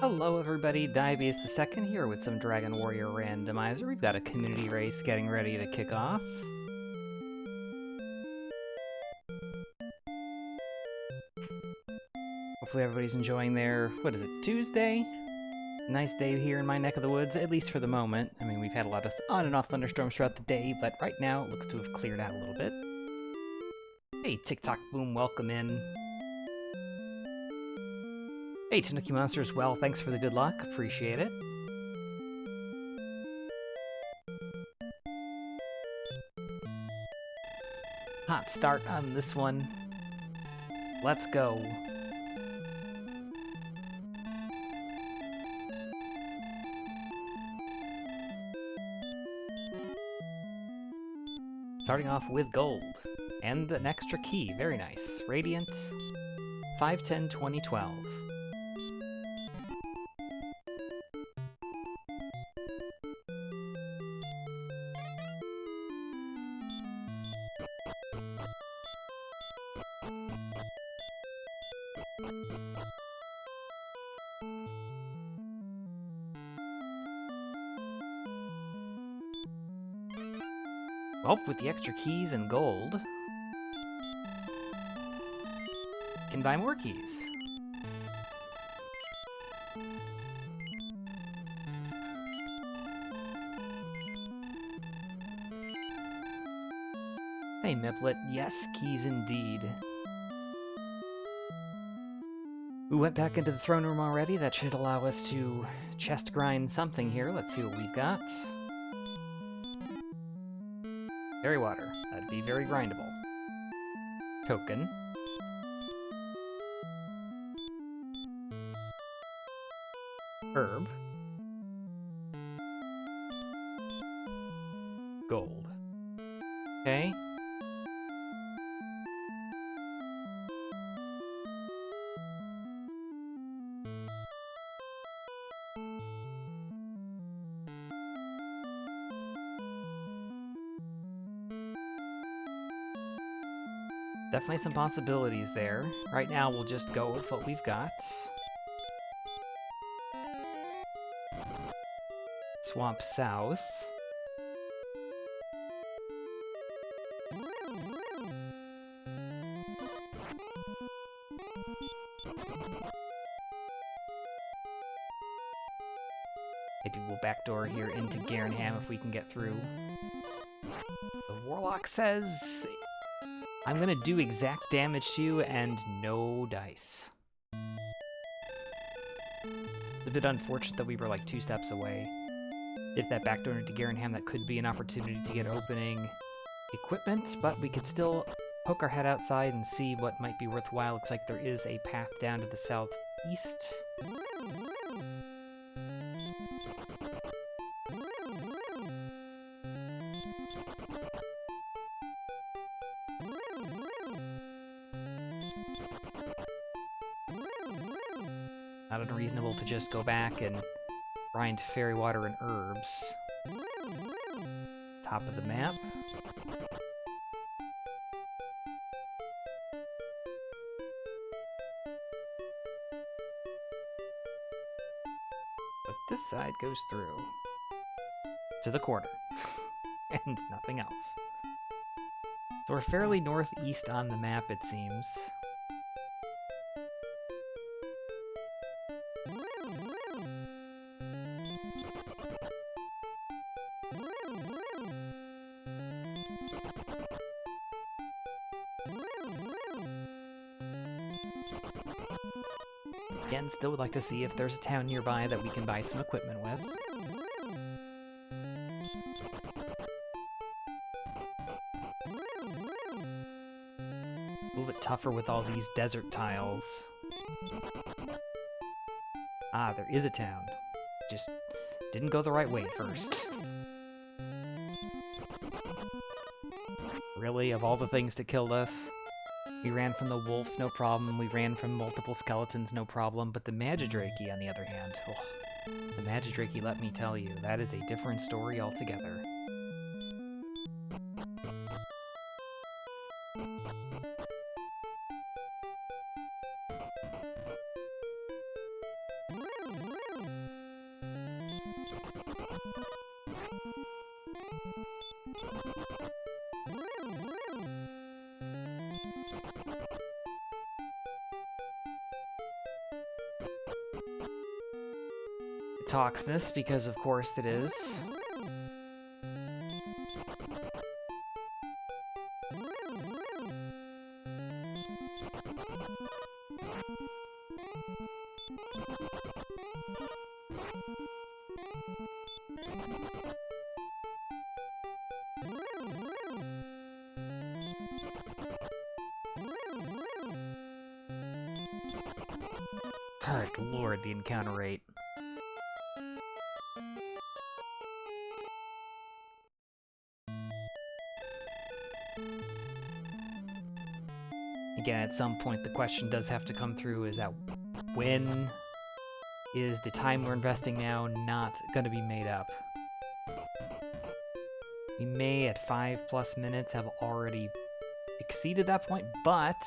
Hello everybody, Diabetes the Second here with some Dragon Warrior Randomizer. We've got a community race getting ready to kick off. Hopefully everybody's enjoying their, what is it, Tuesday? Nice day here in my neck of the woods, at least for the moment. I mean, we've had a lot of on and off thunderstorms throughout the day, but right now it looks to have cleared out a little bit. Hey, TikTok Boom, welcome in. Hey, Tanuki Monster as well, thanks for the good luck, appreciate it. Hot start on this one. Let's go. Starting off with gold, and an extra key, very nice. Radiant, 510-2012. Well, with the extra keys and gold, can buy more keys. Hey, Miplet, yes, keys indeed. We went back into the throne room already. That should allow us to chest grind something here. Let's see what we've got. Fairy water. That'd be very grindable. Token. Herb. Gold. Okay. Definitely some possibilities there. Right now, we'll just go with what we've got. Swamp South. Maybe we'll backdoor here into Garenham if we can get through. The Warlock says, I'm gonna do exact damage to you and no dice. It's a bit unfortunate that we were like 2 steps away. If that backdoor into Garenham, that could be an opportunity to get opening equipment, but we could still poke our head outside and see what might be worthwhile. Looks like there is a path down to the southeast. Not unreasonable to just go back and grind fairy water and herbs. Top of the map. But this side goes through to the corner and nothing else. So we're fairly northeast on the map, it seems. Again, still would like to see if there's a town nearby that we can buy some equipment with. A little bit tougher with all these desert tiles. Ah, there is a town. Just didn't go the right way at first. Really, of all the things that killed us? We ran from the wolf, no problem. We ran from multiple skeletons, no problem. But the Magidrake, on the other hand, oh, the Magidrake, let me tell you, that is a different story altogether. Toxness, because of course it is. Good lord, the encounter rate. Again, at some point the question does have to come through, is that when is the time we're investing now not going to be made up? We may, at 5+ minutes, have already exceeded that point, but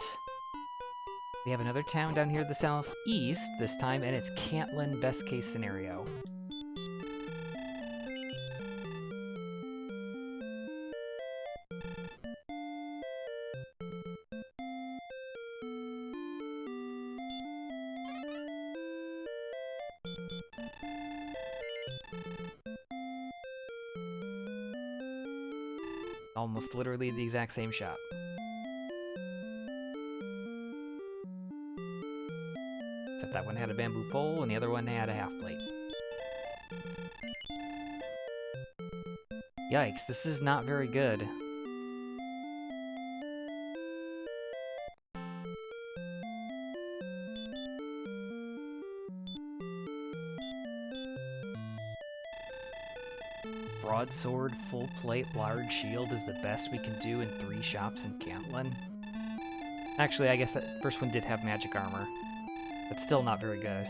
we have another town down here in the southeast this time, and it's Cantlin, best case scenario. Almost literally the exact same shot. Except that one had a bamboo pole and the other one had a half plate. Yikes, this is not very good. Broadsword, full plate, large shield is the best we can do in 3 shops in Cantlin. Actually, I guess that first one did have magic armor. But still not very good.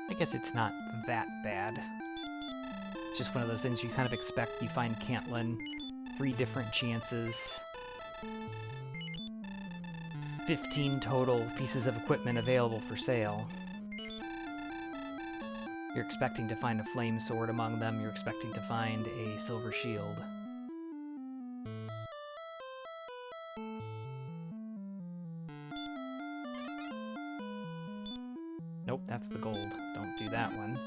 I guess it's not that bad. It's just one of those things you kind of expect. You find Cantlin, 3 different chances, 15 total pieces of equipment available for sale. You're expecting to find a flame sword among them, you're expecting to find a silver shield. Nope, that's the gold. Don't do that one.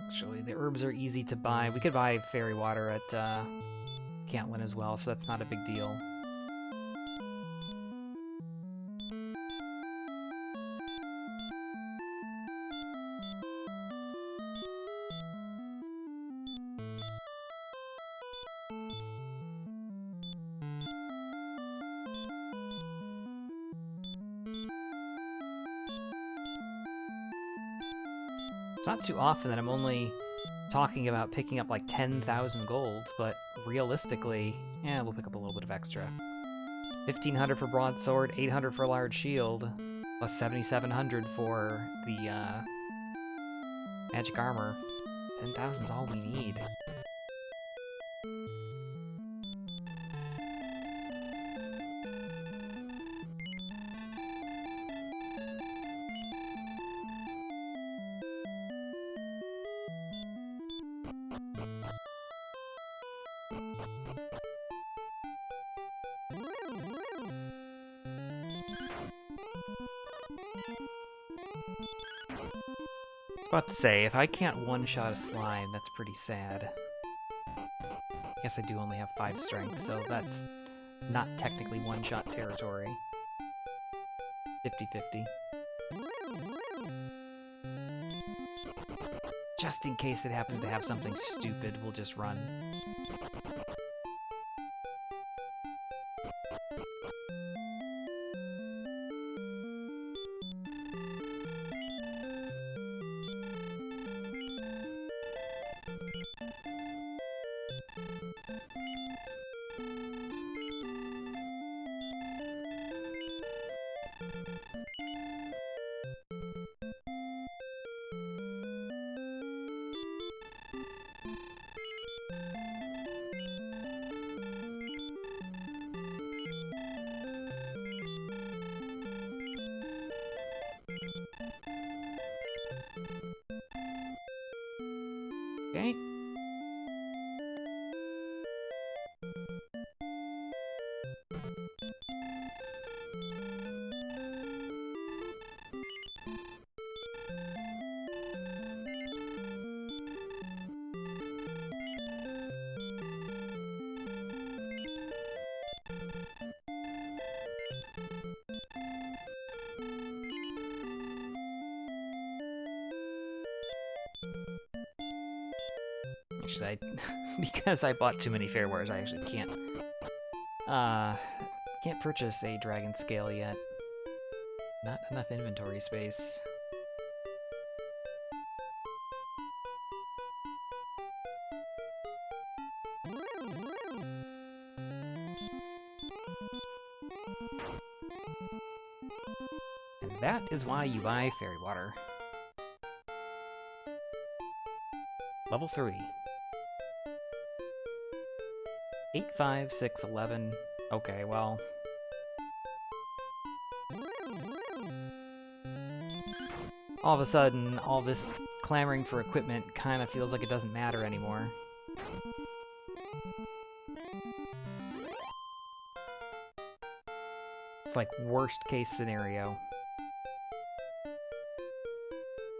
Actually, the herbs are easy to buy. We could buy fairy water at Cantlin as well, so that's not a big deal. It's not too often that I'm only talking about picking up like 10,000 gold, but realistically, yeah, we'll pick up a little bit of extra. 1,500 for broadsword, 800 for large shield, plus 7,700 for the magic armor. 10,000's all we need. I was about to say, if I can't one-shot a slime, that's pretty sad. I guess I do only have 5 strength, so that's not technically one-shot territory. 50-50. Just in case it happens to have something stupid, we'll just run. actually. Because I bought too many Fairwares, I actually can't purchase a Dragon Scale yet. Not enough inventory space. And that is why you buy Fairy Water. Level 3. 8, 5, 6, 11. Okay, well... all of a sudden, all this clamoring for equipment kind of feels like it doesn't matter anymore. It's like worst case scenario.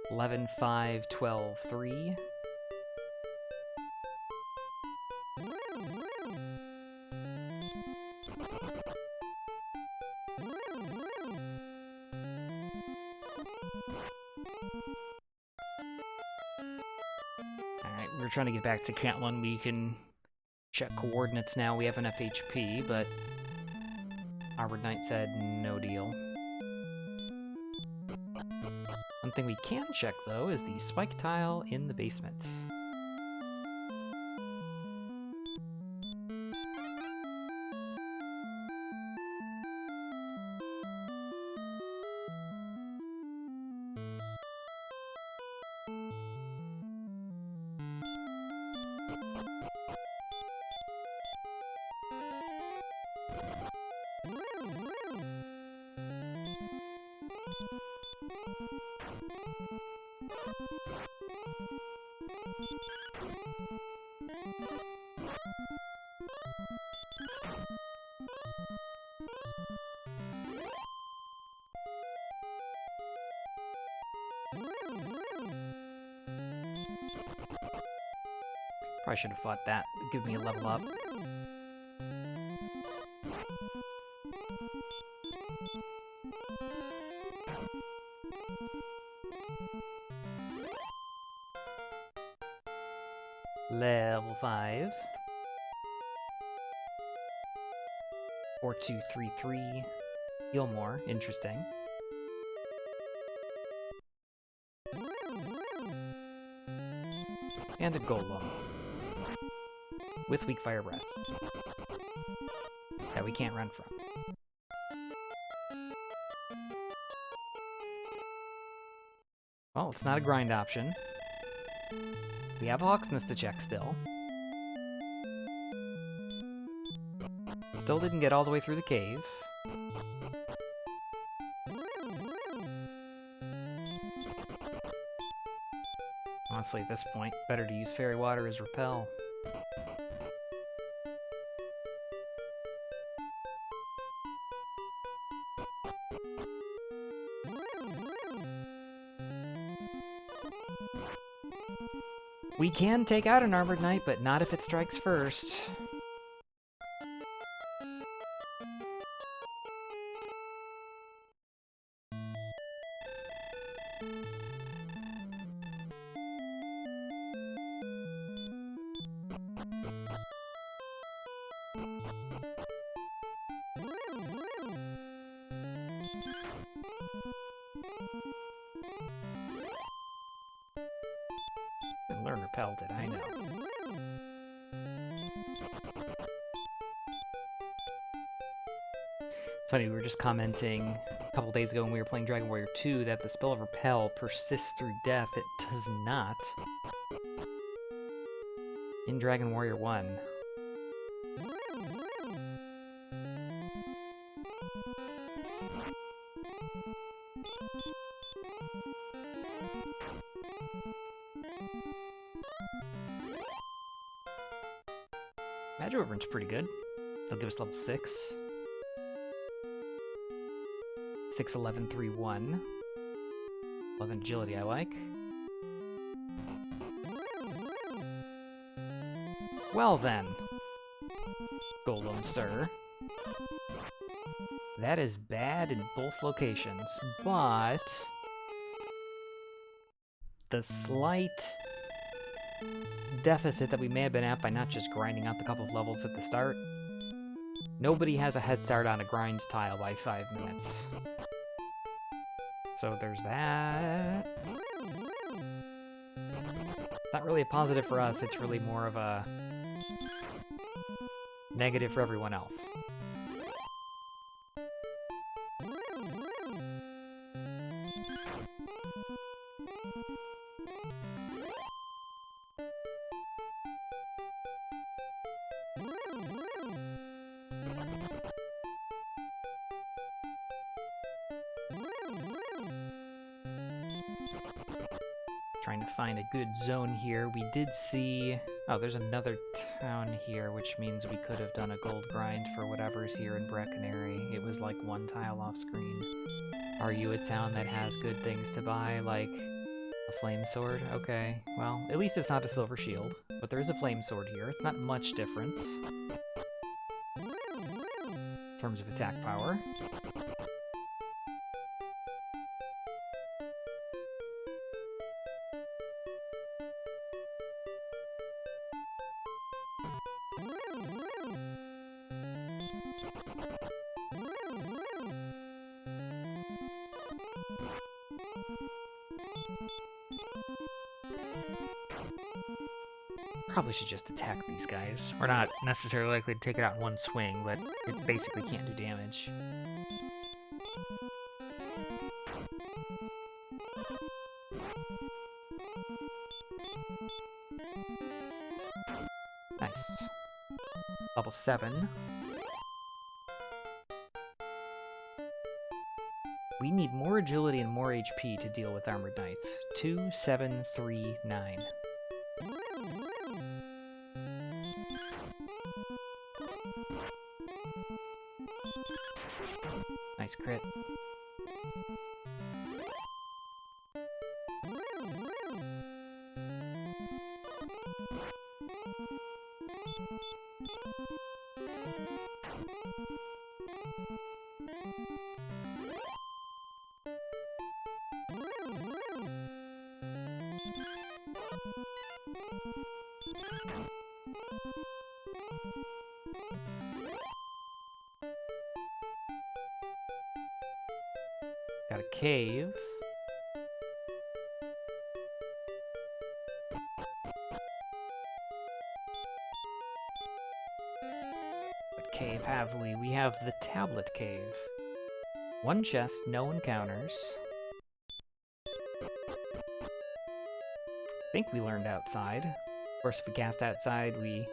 11, 5, 12, 3. Alright, we're trying to get back to Catelyn. We can check coordinates now. We have enough HP, but Armored Knight said no deal. One thing we can check, though, is the spike tile in the basement. Probably should have fought that. It'd give me a level up. Level 5. 4, 2, 3, 3. Heal more. Interesting. And a Golem. With weak fire breath. That we can't run from. Well, it's not a grind option. We have Hawksness to check still. Still didn't get all the way through the cave. Honestly, at this point, better to use Fairy Water as Repel. We can take out an Armored Knight, but not if it strikes first. Learn Repel, did I know? Funny, we were just commenting a couple days ago when we were playing Dragon Warrior 2 that the spell of Repel persists through death. It does not. In Dragon Warrior 1. Magic Overrun's pretty good. It'll give us level 6. 6, 11, 3, 1. 11 agility I like. Well then, Golem sir. That is bad in both locations, but the slight deficit that we may have been at by not just grinding out the couple of levels at the start. Nobody has a head start on a grind tile by 5 minutes. So there's that. It's not really a positive for us, it's really more of a negative for everyone else. Trying to find a good zone here. We did see... Oh, there's another town here, which means we could have done a gold grind for whatever's here in Brecconary. It was like one tile off screen. Are you a town that has good things to buy, like a flame sword? Okay, well, at least it's not a silver shield, but there is a flame sword here. It's not much difference in terms of attack power. Probably should just attack these guys. We're not necessarily likely to take it out in one swing, but it basically can't do damage. Nice. Level 7. We need more agility and more HP to deal with armored knights. 2, 7, 3, 9. Nice crit. Got a cave. What cave have we? We have the Tablet Cave. One chest, no encounters. I think we learned outside. Of course, if we cast outside, we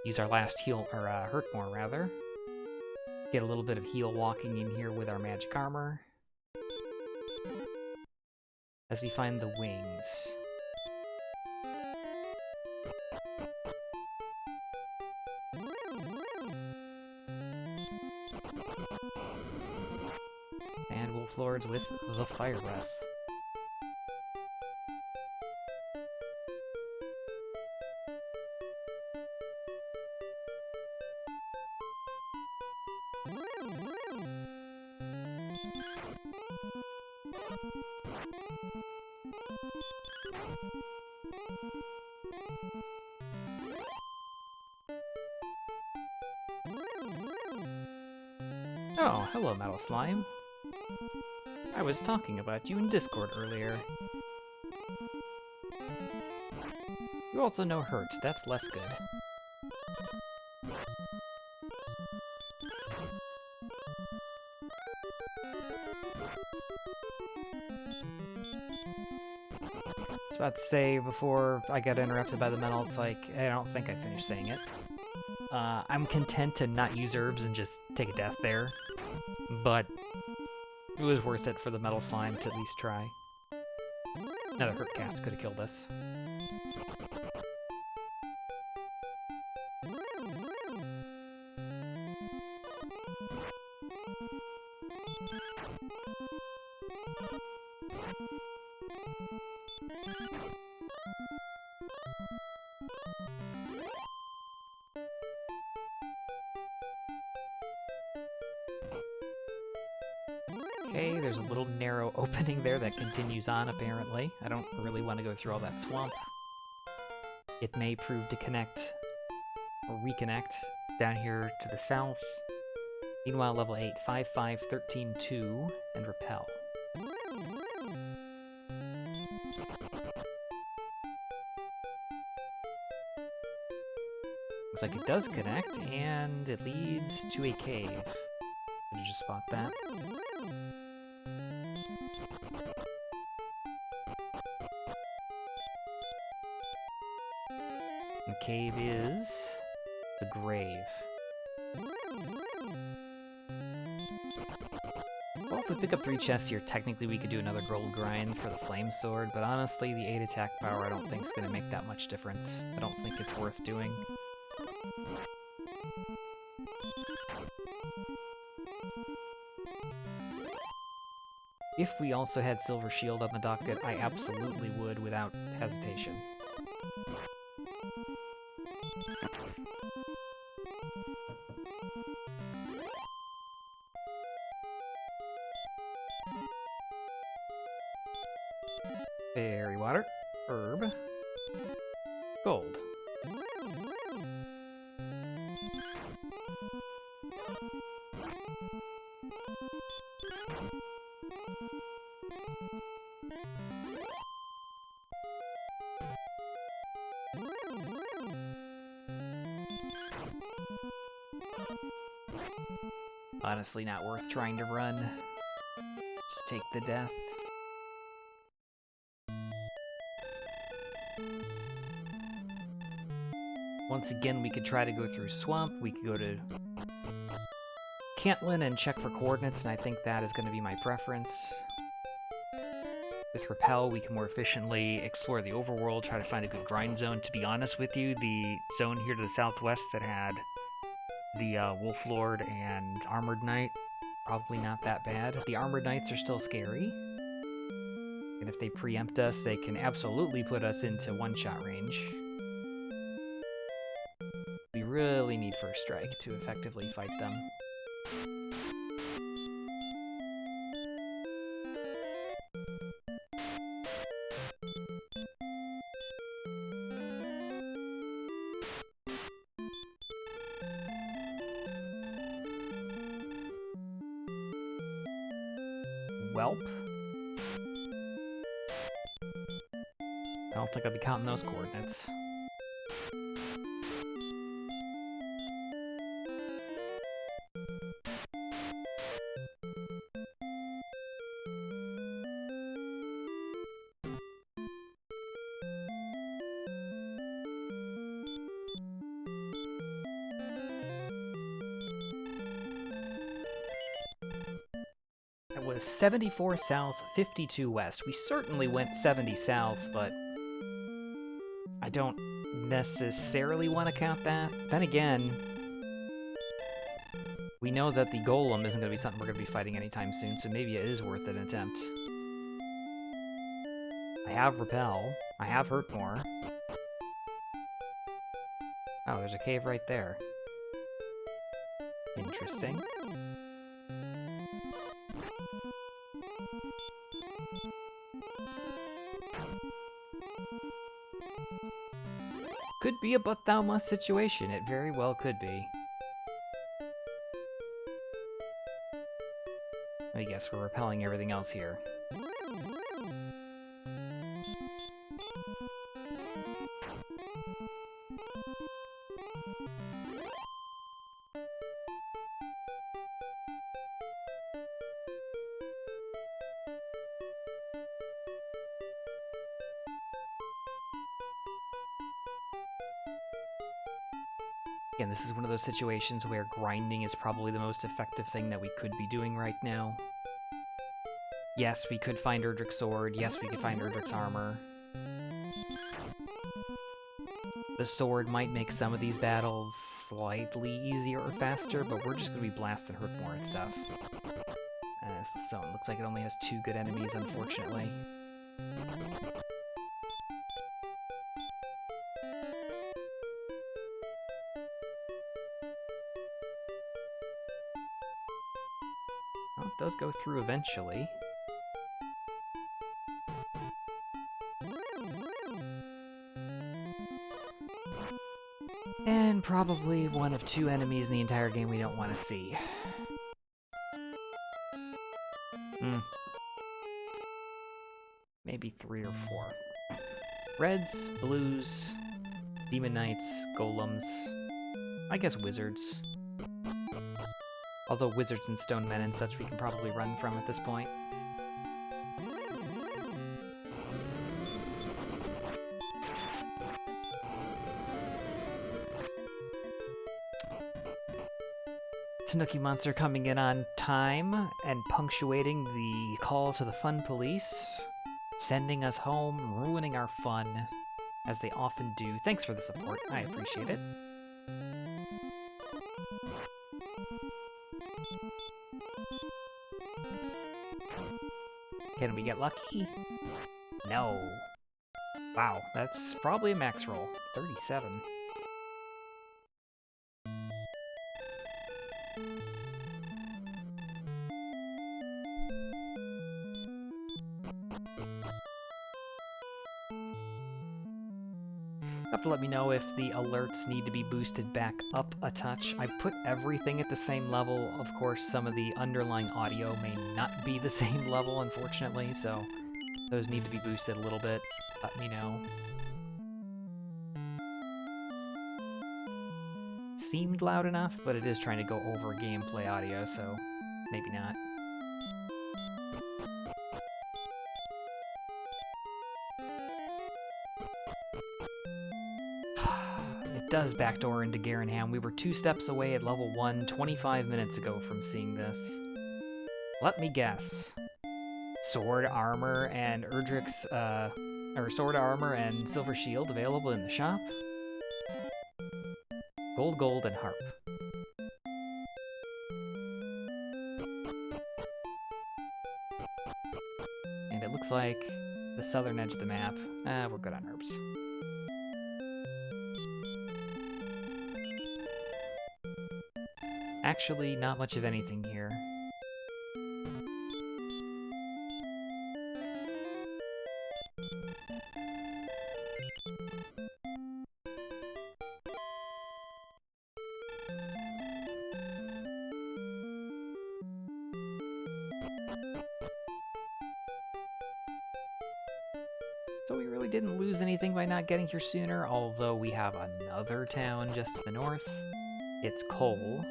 use our last heal, or hurt more rather. Get a little bit of heal walking in here with our magic armor. As we find the wings. And Wolf Lords with the Fire Breath. Oh, hello, Metal Slime. I was talking about you in Discord earlier. You also know Hurt, that's less good. I was about to say, before I got interrupted by the metal, it's like, I don't think I finished saying it. I'm content to not use herbs and just take a death there, but it was worth it for the Metal Slime to at least try. Another hurt cast could have killed us. Okay, there's a little narrow opening there that continues on, apparently. I don't really want to go through all that swamp. It may prove to connect or reconnect down here to the south. Meanwhile, level 8, 5, 5, 13, 2, and repel. Looks like it does connect, and it leads to a cave. Did you just spot that? The cave is the grave. Well, if we pick up 3 chests here, technically we could do another gold grind for the flame sword, but honestly, the 8 attack power I don't think is going to make that much difference. I don't think it's worth doing. If we also had Silver Shield on the docket, I absolutely would without hesitation. Fairy water, herb, gold. Honestly, not worth trying to run. Just take the death. Once again, we could try to go through Swamp. We could go to Cantlin and check for coordinates, and I think that is going to be my preference. With Repel, we can more efficiently explore the overworld, try to find a good grind zone. To be honest with you, the zone here to the southwest that had the Wolf Lord and Armored Knight, probably not that bad. The Armored Knights are still scary. And if they preempt us, they can absolutely put us into one-shot range. We really need First Strike to effectively fight them. Welp. I don't think I'll be counting those coordinates. It was 74 south, 52 west. We certainly went 70 south, but I don't necessarily want to count that. Then again, we know that the Golem isn't going to be something we're going to be fighting anytime soon, so maybe it is worth an attempt. I have Repel. I have Hurt More. Oh, there's a cave right there. Interesting. Could be a but thou must situation. It very well could be. I guess we're repelling everything else here. Again, this is one of those situations where grinding is probably the most effective thing that we could be doing right now. Yes, we could find Erdrick's sword. Yes, we could find Erdrick's armor. The sword might make some of these battles slightly easier or faster, but we're just going to be blasting Hurtmore and stuff. So it looks like it only has 2 good enemies, unfortunately. Well, it does go through eventually. And probably one of 2 enemies in the entire game we don't want to see. Maybe 3 or 4. Reds, blues, demon knights, golems, I guess wizards. Although wizards and stone men and such we can probably run from at this point. Tanuki Monster coming in on time and punctuating the call to the fun police, sending us home, ruining our fun, as they often do. Thanks for the support, I appreciate it. Can we get lucky? No. Wow, that's probably a max roll. 37. Have to let me know if the alerts need to be boosted back up a touch. I put everything at the same level. Of course, some of the underlying audio may not be the same level, unfortunately, so those need to be boosted a little bit. Let me know. Seemed loud enough, but it is trying to go over gameplay audio, so maybe not. Does backdoor into Garenham. We were 2 steps away at level 1 25 minutes ago from seeing this. Let me guess. Sword armor and Erdrick's, or sword armor and silver shield available in the shop. Gold, and harp. And it looks like the southern edge of the map. We're good on herbs. Actually, not much of anything here. So we really didn't lose anything by not getting here sooner, although we have another town just to the north. It's Cole.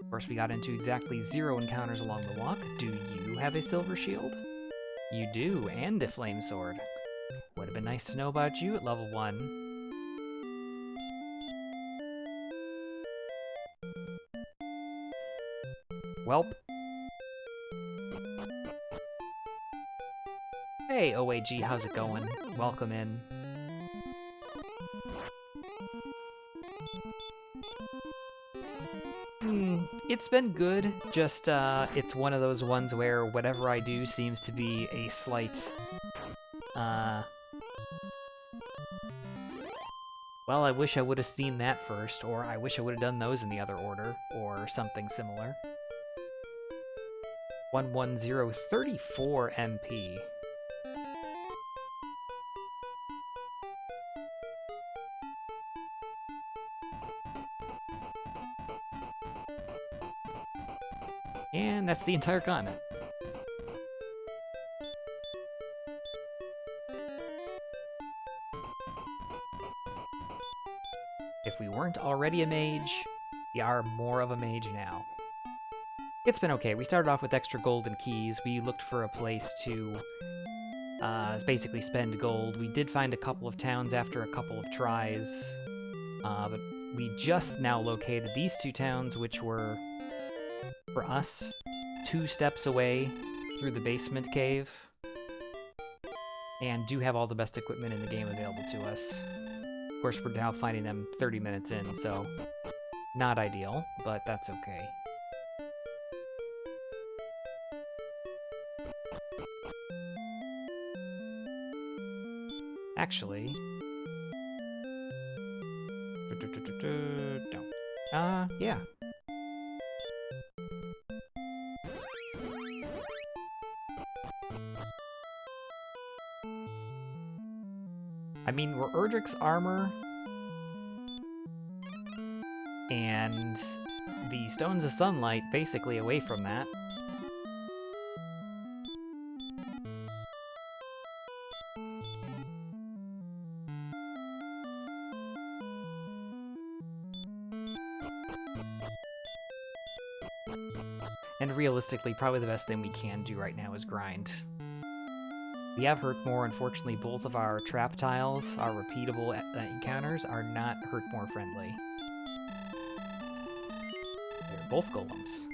Of course, we got into exactly 0 encounters along the walk. Do you have a silver shield? You do, and a flame sword. Would have been nice to know about you at level 1. Welp. Hey, OAG, how's it going? Welcome in. It's been good, just, it's one of those ones where whatever I do seems to be a slight, well, I wish I would have seen that first, or I wish I would have done those in the other order, or something similar. 110, 34 MP. And that's the entire continent. If we weren't already a mage, we are more of a mage now. It's been okay. We started off with extra gold and keys. We looked for a place to basically spend gold. We did find a couple of towns after a couple of tries, but we just now located these 2 towns, which were, for us, 2 steps away through the basement cave, and do have all the best equipment in the game available to us. Of course, we're now finding them 30 minutes in, so not ideal, but that's okay. Actually, don't. Yeah. I mean, were Erdrick's armor and the Stones of Sunlight basically away from that. And realistically, probably the best thing we can do right now is grind. We have Hurtmore. Unfortunately, both of our trap tiles, our repeatable encounters, are not Hurtmore friendly. They're both golems.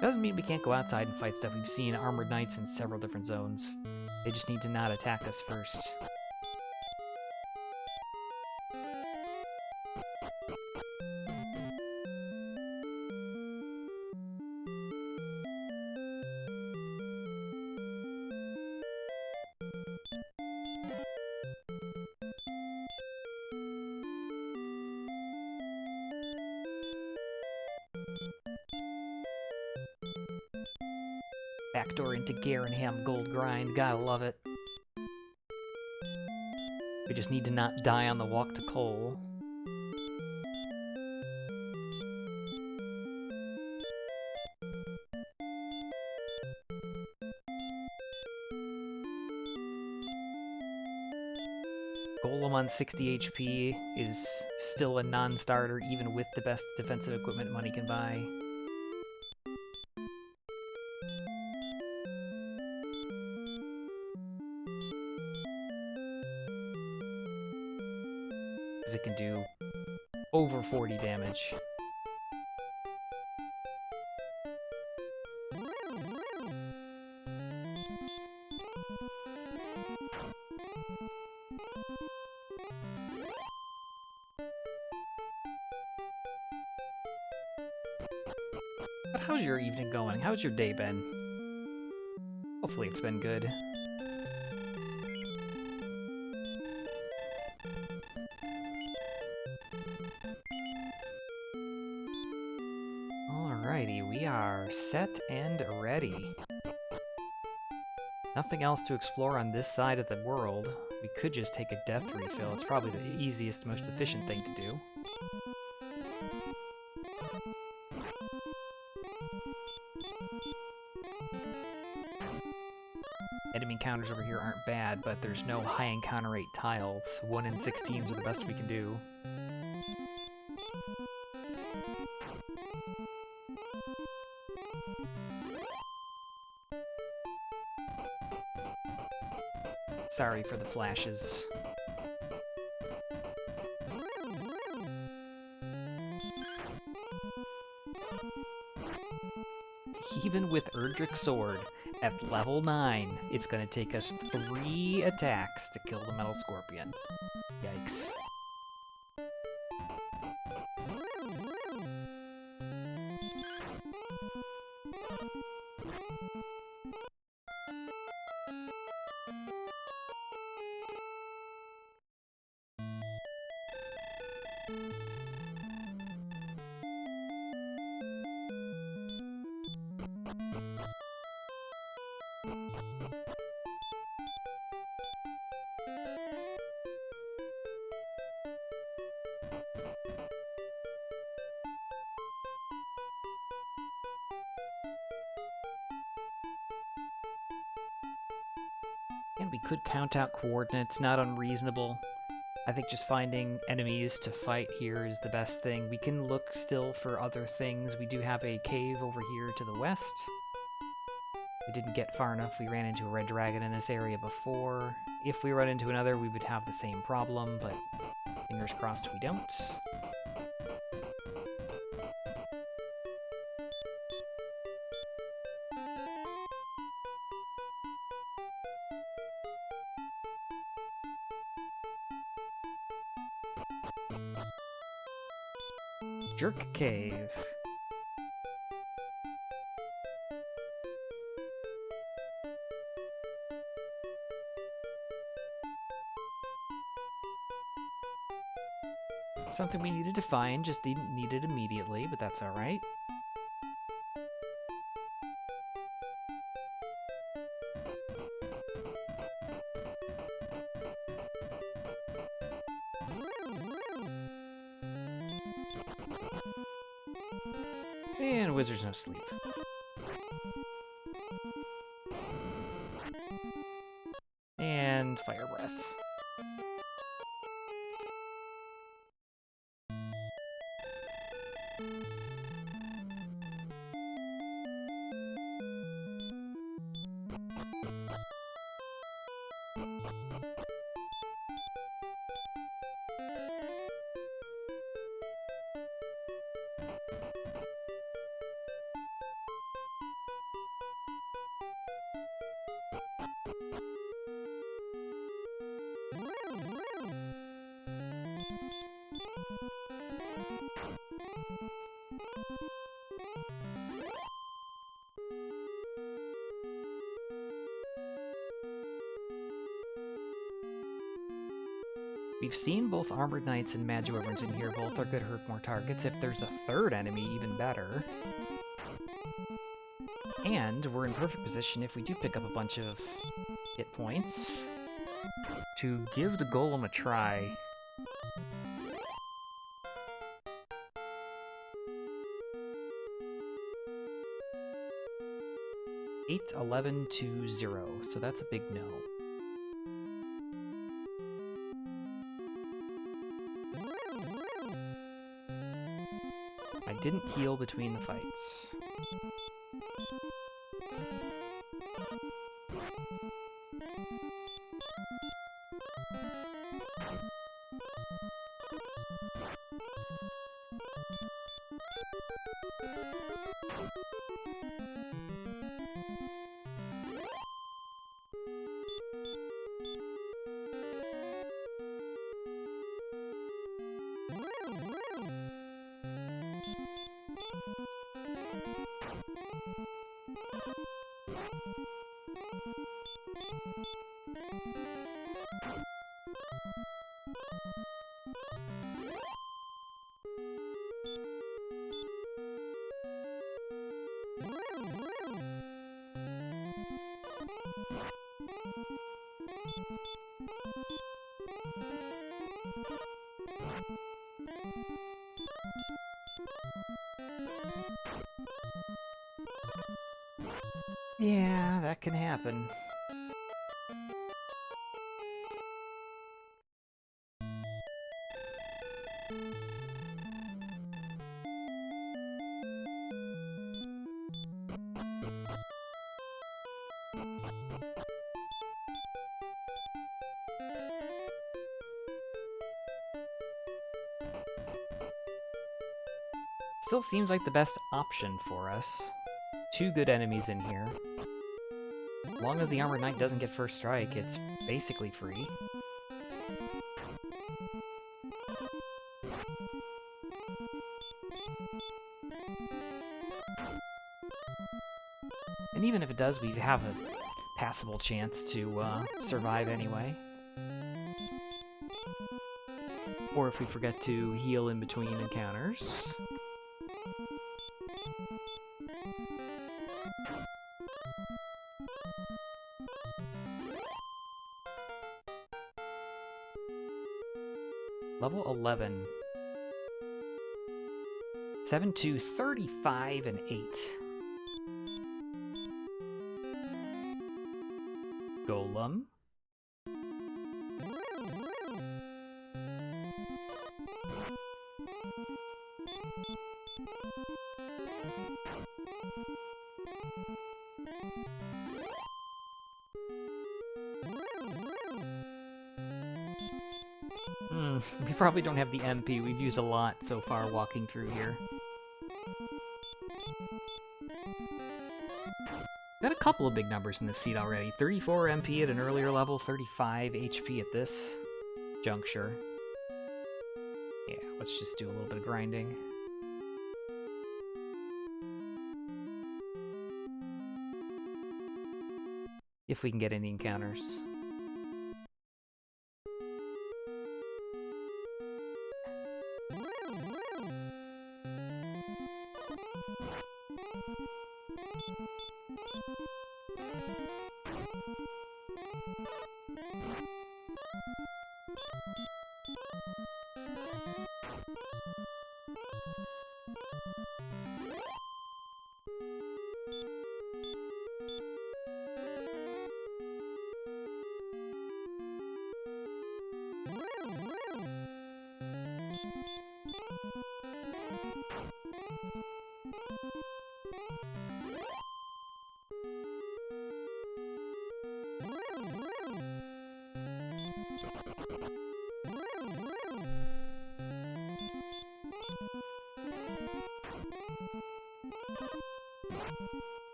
Doesn't mean we can't go outside and fight stuff. We've seen armored knights in several different zones. They just need to not attack us first. Backdoor into Garenham gold grind, gotta love it. We just need to not die on the walk to coal. Golem on 60 HP is still a non-starter even with the best defensive equipment money can buy. It can do over 40 damage. But how's your evening going? How's your day been? Hopefully it's been good. Alrighty, we are set and ready. Nothing else to explore on this side of the world. We could just take a death refill. It's probably the easiest, most efficient thing to do. Enemy encounters over here aren't bad, but there's no high encounter rate tiles. 1 in 16s are the best we can do. Sorry for the flashes. Even with Erdrick's Sword at level 9, it's gonna take us 3 attacks to kill the Metal Scorpion. Yikes. And we could count out coordinates, not unreasonable. I think just finding enemies to fight here is the best thing. We can look still for other things. We do have a cave over here to the west. We didn't get far enough. We ran into a red dragon in this area before. If we run into another, we would have the same problem, but fingers crossed we don't. Jerk Cave. Something we needed to find, just didn't need it immediately, but that's alright. And Wizard's No Sleep. And Fire Breath. We've seen both Armored Knights and Magi Wyverns in here. Both are good to hurt more targets. If there's a third enemy, even better. And we're in perfect position if we do pick up a bunch of hit points to give the Golem a try. Eight, 11, 2, 0. So that's a big no. I didn't heal between the fights. Yeah, that can happen. Still seems like the best option for us. Two good enemies in here. As long as the Armored Knight doesn't get first strike, it's basically free. And even if it does, we have a passable chance to survive anyway. Or if we forget to heal in between encounters. Level 11. 7, 2, 35, and 8. Golem. We probably don't have the MP. We've used a lot so far walking through here. Got a couple of big numbers in this seat already. 34 MP at an earlier level, 35 HP at this juncture. Yeah, let's just do a little bit of grinding. If we can get any encounters.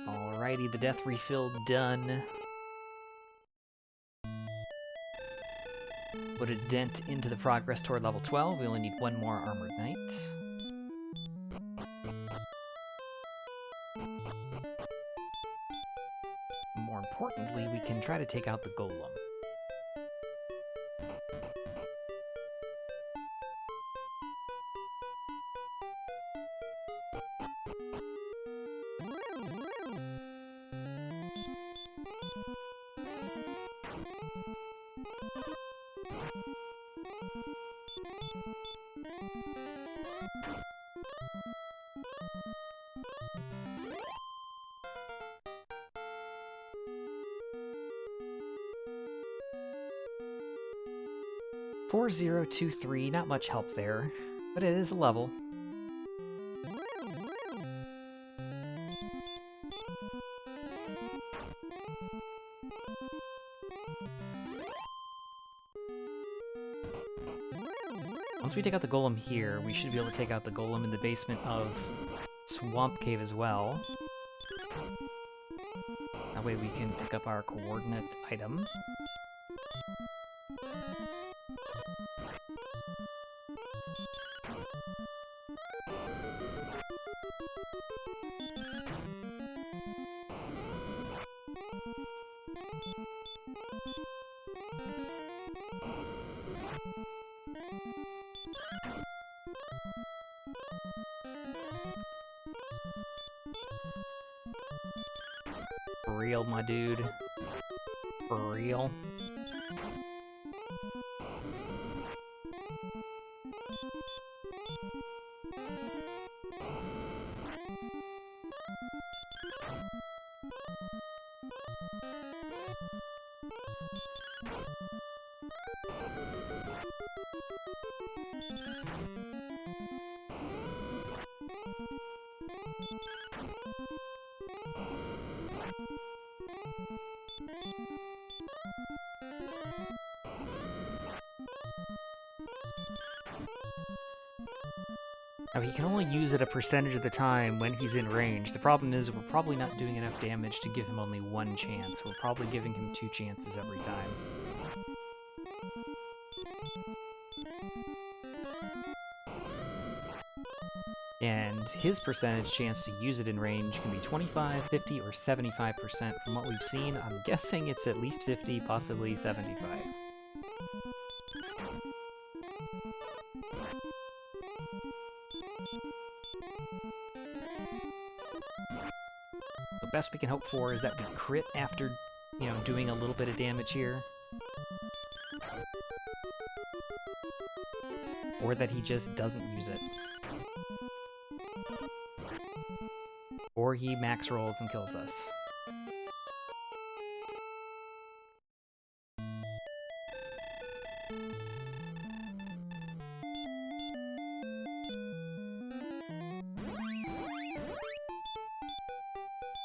Alrighty, the death refill done. Put a dent into the progress toward level 12. We only need one more Armored Knight. More importantly, we can try to take out the Golem. $4023, not much help there, but it is a level. Once we take out the Golem here, we should be able to take out the Golem in the basement of Swamp Cave as well. That way we can pick up our coordinate item. For real, my dude. For real. Now, he can only use it a percentage of the time when he's in range. The problem is we're probably not doing enough damage to give him only one chance. We're probably giving him 2 chances every time. And his percentage chance to use it in range can be 25, 50, or 75%. From what we've seen, I'm guessing it's at least 50, possibly 75. The best we can hope for is that we crit after, doing a little bit of damage here. Or that he just doesn't use it. Or he max rolls and kills us.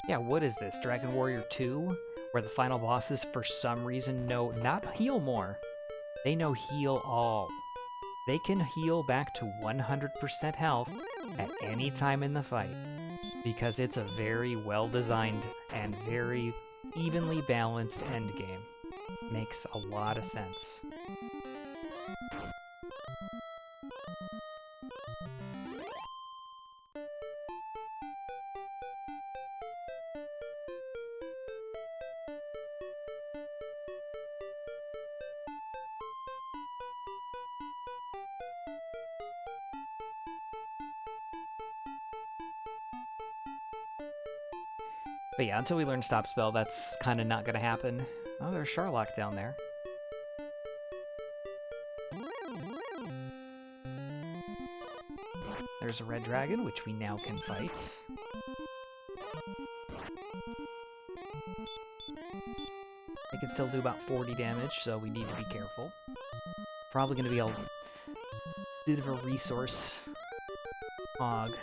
Yeah, what is this? Dragon Warrior 2? Where the final bosses, for some reason, know not heal more. They know heal all. They can heal back to 100% health at any time in the fight. Because it's a very well-designed and very evenly balanced endgame. Makes a lot of sense. But yeah, until we learn Stop Spell, that's kind of not going to happen. Oh, there's Sharlock down there. There's a red dragon, which we now can fight. They can still do about 40 damage, so we need to be careful. Probably going to be a bit of a resource hog.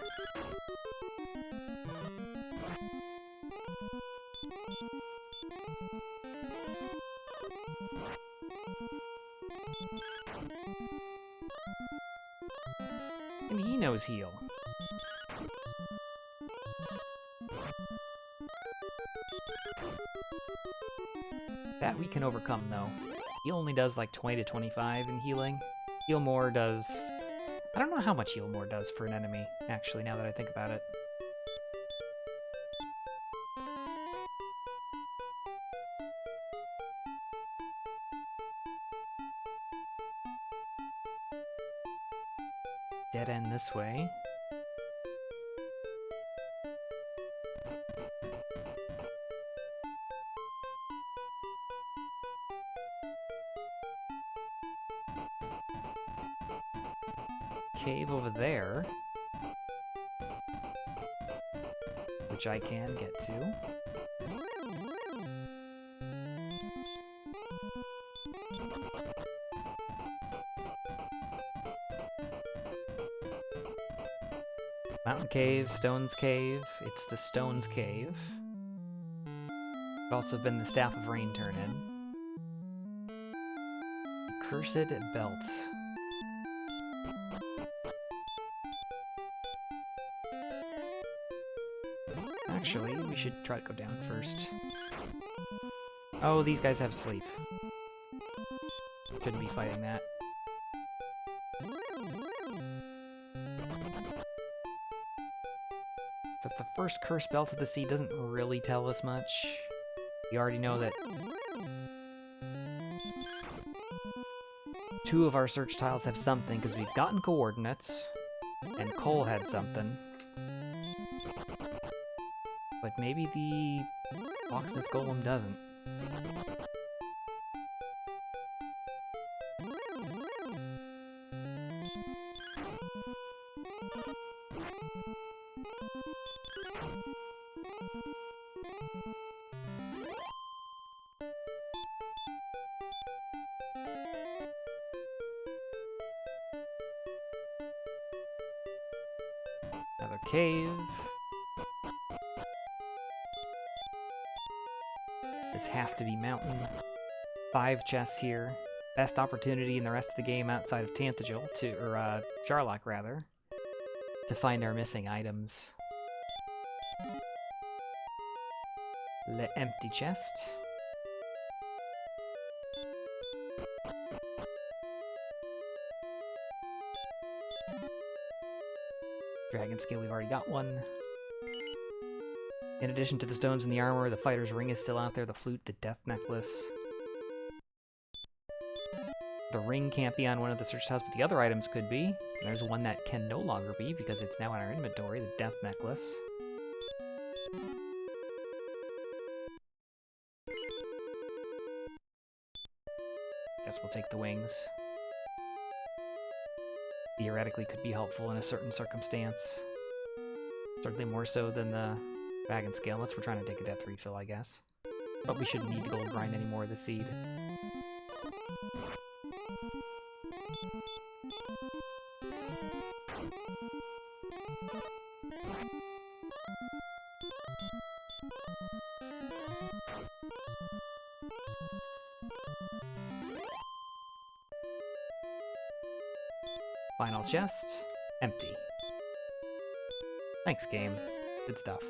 And he knows heal. That we can overcome, though. He only does like 20 to 25 in healing. Heal more does... I don't know how much heal more does for an enemy, actually, now that I think about it. Dead end this way. Cave over there, which I can get to. Mountain Cave, Stones Cave. It's the Stones Cave. Could also have been the Staff of Rain turn-in. Cursed Belt. Actually, we should try to go down first. Oh, these guys have sleep. Shouldn't be fighting that. That's the first Cursed Belt of the Sea, doesn't really tell us much. We already know that 2 of our search tiles have something, because we've gotten coordinates, and Cole had something. But maybe the Loxodon Golem doesn't. Another cave. This has to be mountain. 5 chests here. Best opportunity in the rest of the game outside of Tantegel or Charlock rather, to find our missing items. The empty chest. Dragon Scale, we've already got one. In addition to the stones and the armor, the fighter's ring is still out there, the flute, the death necklace. The ring can't be on one of the search tiles, but the other items could be. There's one that can no longer be because it's now in our inventory, the death necklace. Guess we'll take the wings. Theoretically could be helpful in a certain circumstance. Certainly more so than the Dragon Scale, unless we're trying to take a death refill, I guess. But we shouldn't need to gold grind anymore of the seed. Final chest. Empty. Thanks, game. Good stuff.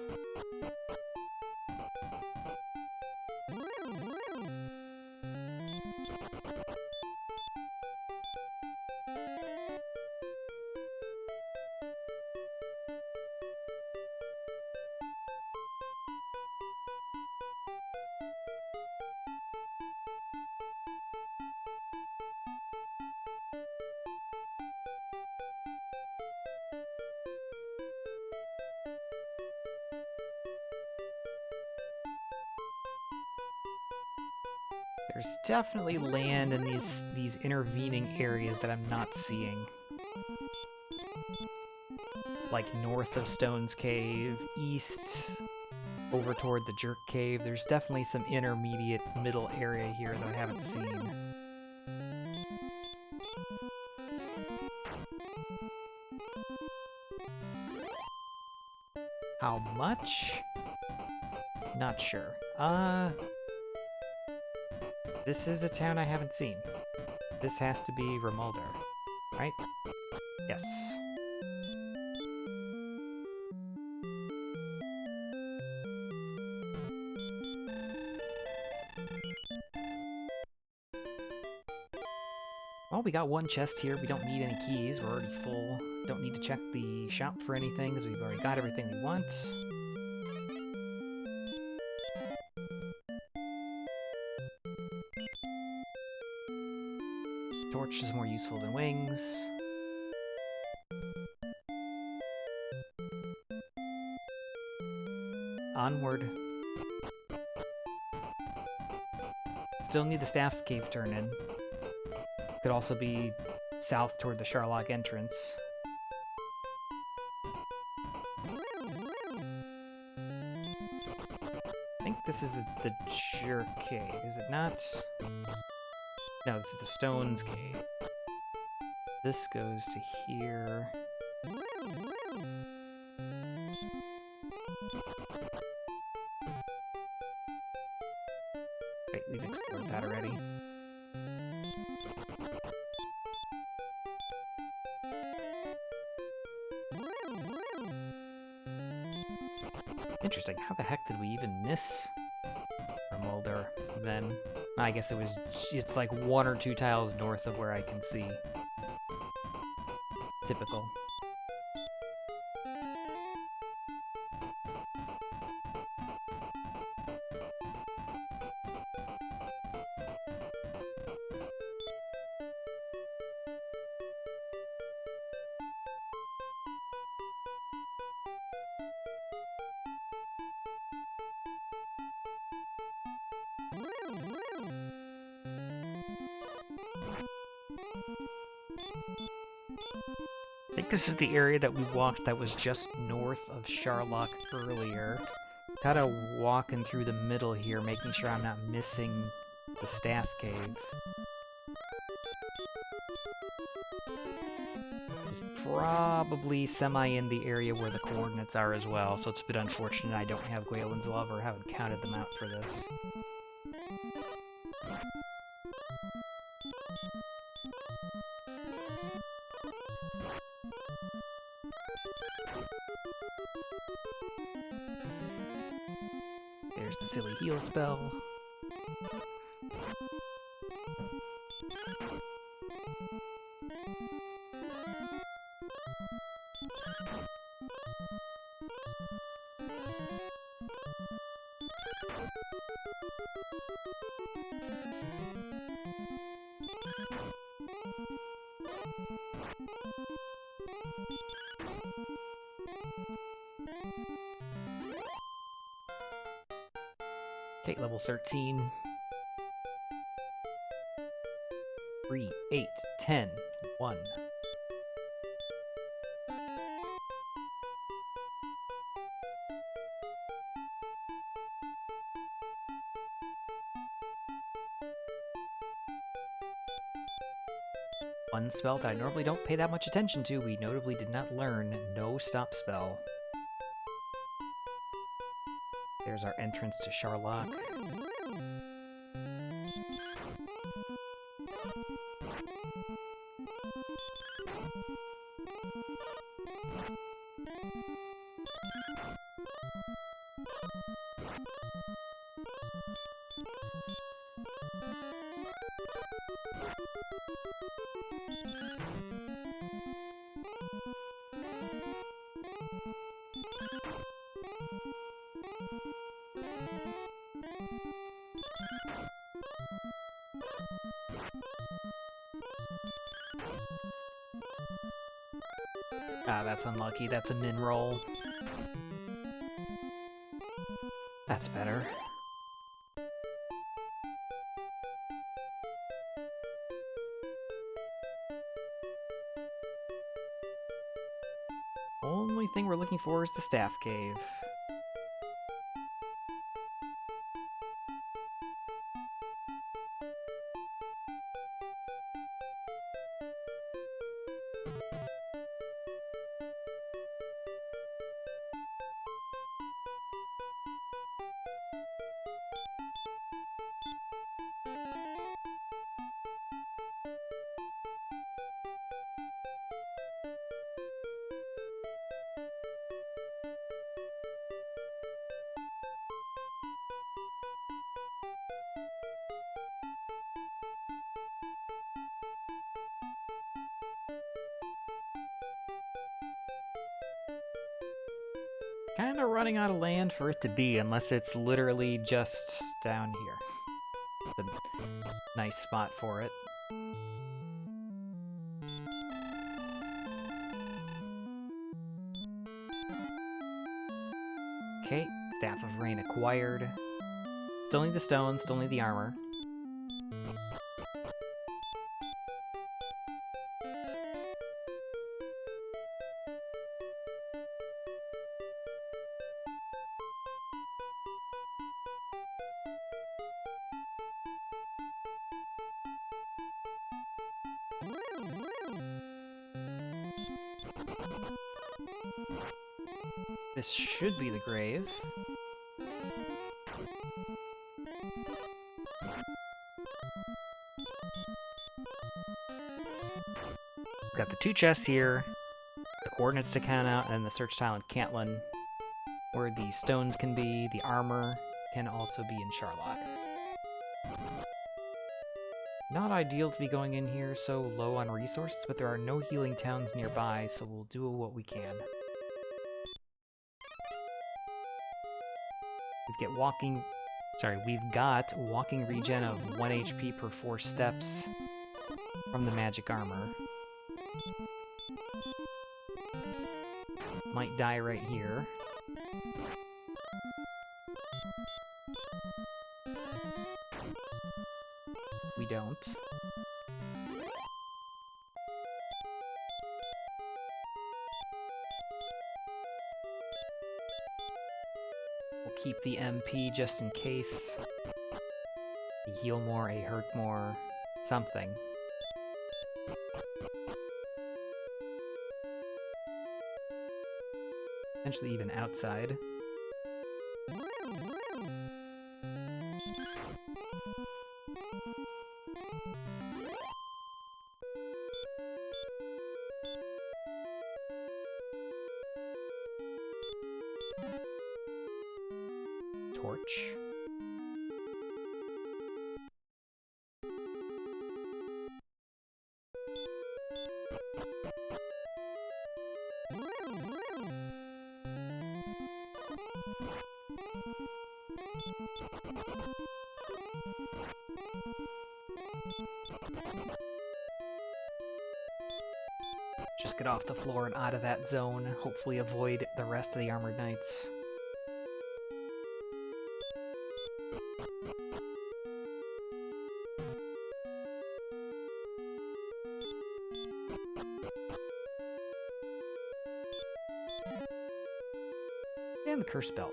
There's definitely land in these intervening areas that I'm not seeing. Like north of Stone's Cave, east, over toward the Jerk Cave. There's definitely some intermediate middle area here that I haven't seen. How much? Not sure. This is a town I haven't seen. This has to be Romuldar, right? Yes. Well, we got one chest here. We don't need any keys. We're already full. Don't need to check the shop for anything, because we've already got everything we want. Torch is more useful than wings. Onward. Still need the staff cave turn in. Could also be south toward the Sharlock entrance. I think this is the Jerk Cave, is it not? No, this is the Stones Cave. This goes to here. Wait, we've explored that already. Interesting. How the heck did we even miss Mulder then? I guess it's like 1 or 2 tiles north of where I can see. Typical. I think this is the area that we walked that was just north of Sharlock earlier. Kinda walking through the middle here, making sure I'm not missing the staff cave. It's probably semi in the area where the coordinates are as well, so it's a bit unfortunate I don't have Gwaelin's Love or haven't counted them out for this. There's the silly heal spell. Okay, level 13. 3, 8, 10, 1. One spell that I normally don't pay that much attention to, we notably did not learn No Stop spell. There's our entrance to Sharlock. Ah, that's unlucky. That's a min roll. That's better. Only thing we're looking for is the staff cave. kind of running out of land for it to be, unless it's literally just down here. It's a nice spot for it. Okay, Staff of Rain acquired. Still need the stone, still need the armor. This should be the grave. We've got the two chests here, the coordinates to count out, and the search tile in Cantlin, where the stones can be. The armor can also be in Charlotte. Not ideal to be going in here so low on resources, but there are no healing towns nearby, so we'll do what we can. We've got walking regen of 1 HP per 4 steps from the magic armor. Might die right here. We don't. We'll keep the MP just in case. A heal more, a hurt more, something. Potentially even outside. Torch. Just get off the floor and out of that zone, hopefully avoid the rest of the armored knights. And the curse belt.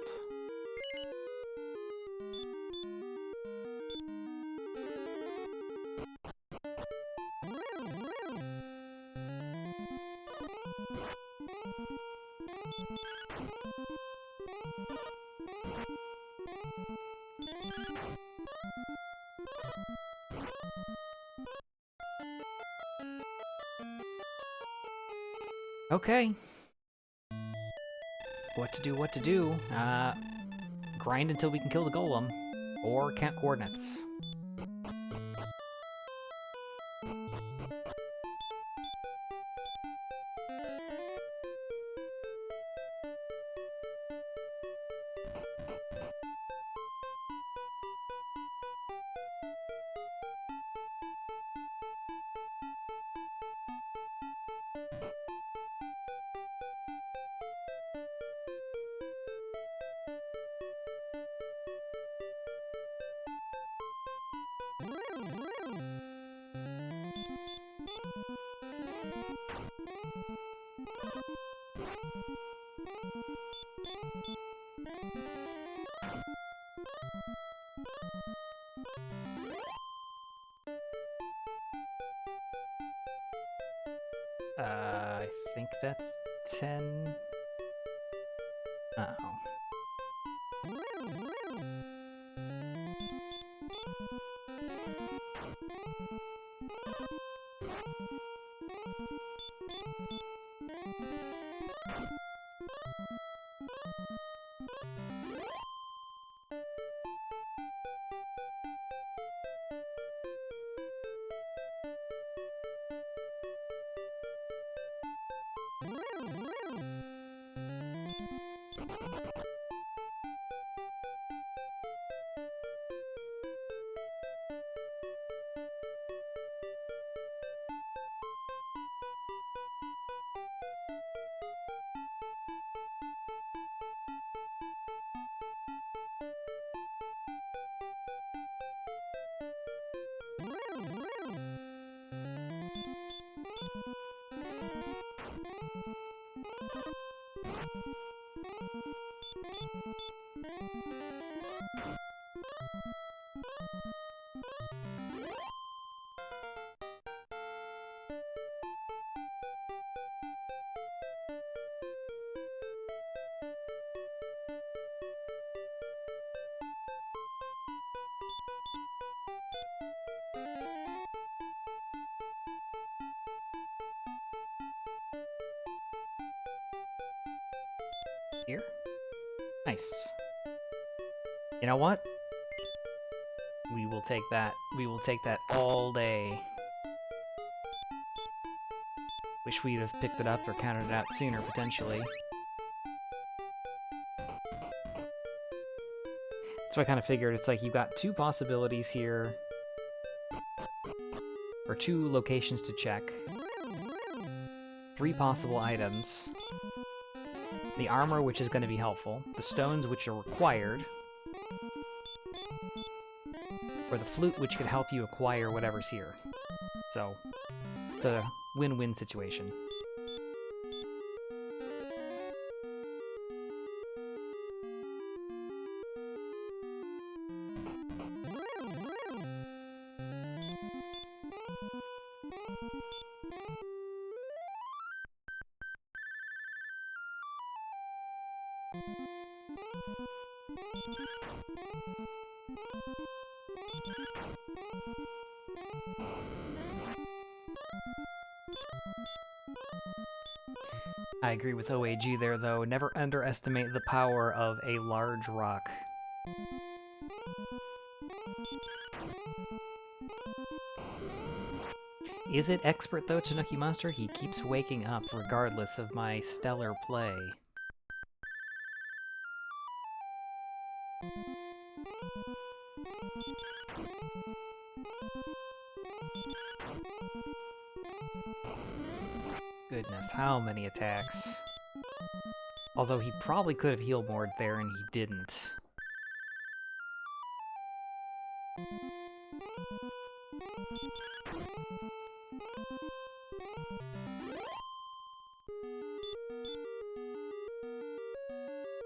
Okay. What to do, what to do. Grind until we can kill the golem. Or count coordinates. I think that's 10. Uh-oh. Here? Nice. You know what? We will take that. We will take that all day. Wish we'd have picked it up or counted it out sooner, potentially. So I kind of figured it's like you've got two possibilities here, or two locations to check, three possible items, the armor, which is going to be helpful, the stones, which are required, or the flute, which could help you acquire whatever's here. So it's a win-win situation. I agree with OAG there, though. Never underestimate the power of a large rock. Is it expert, though, Tanuki Monster? He keeps waking up regardless of my stellar play. Goodness, how many attacks. Although he probably could have healed more there, and he didn't.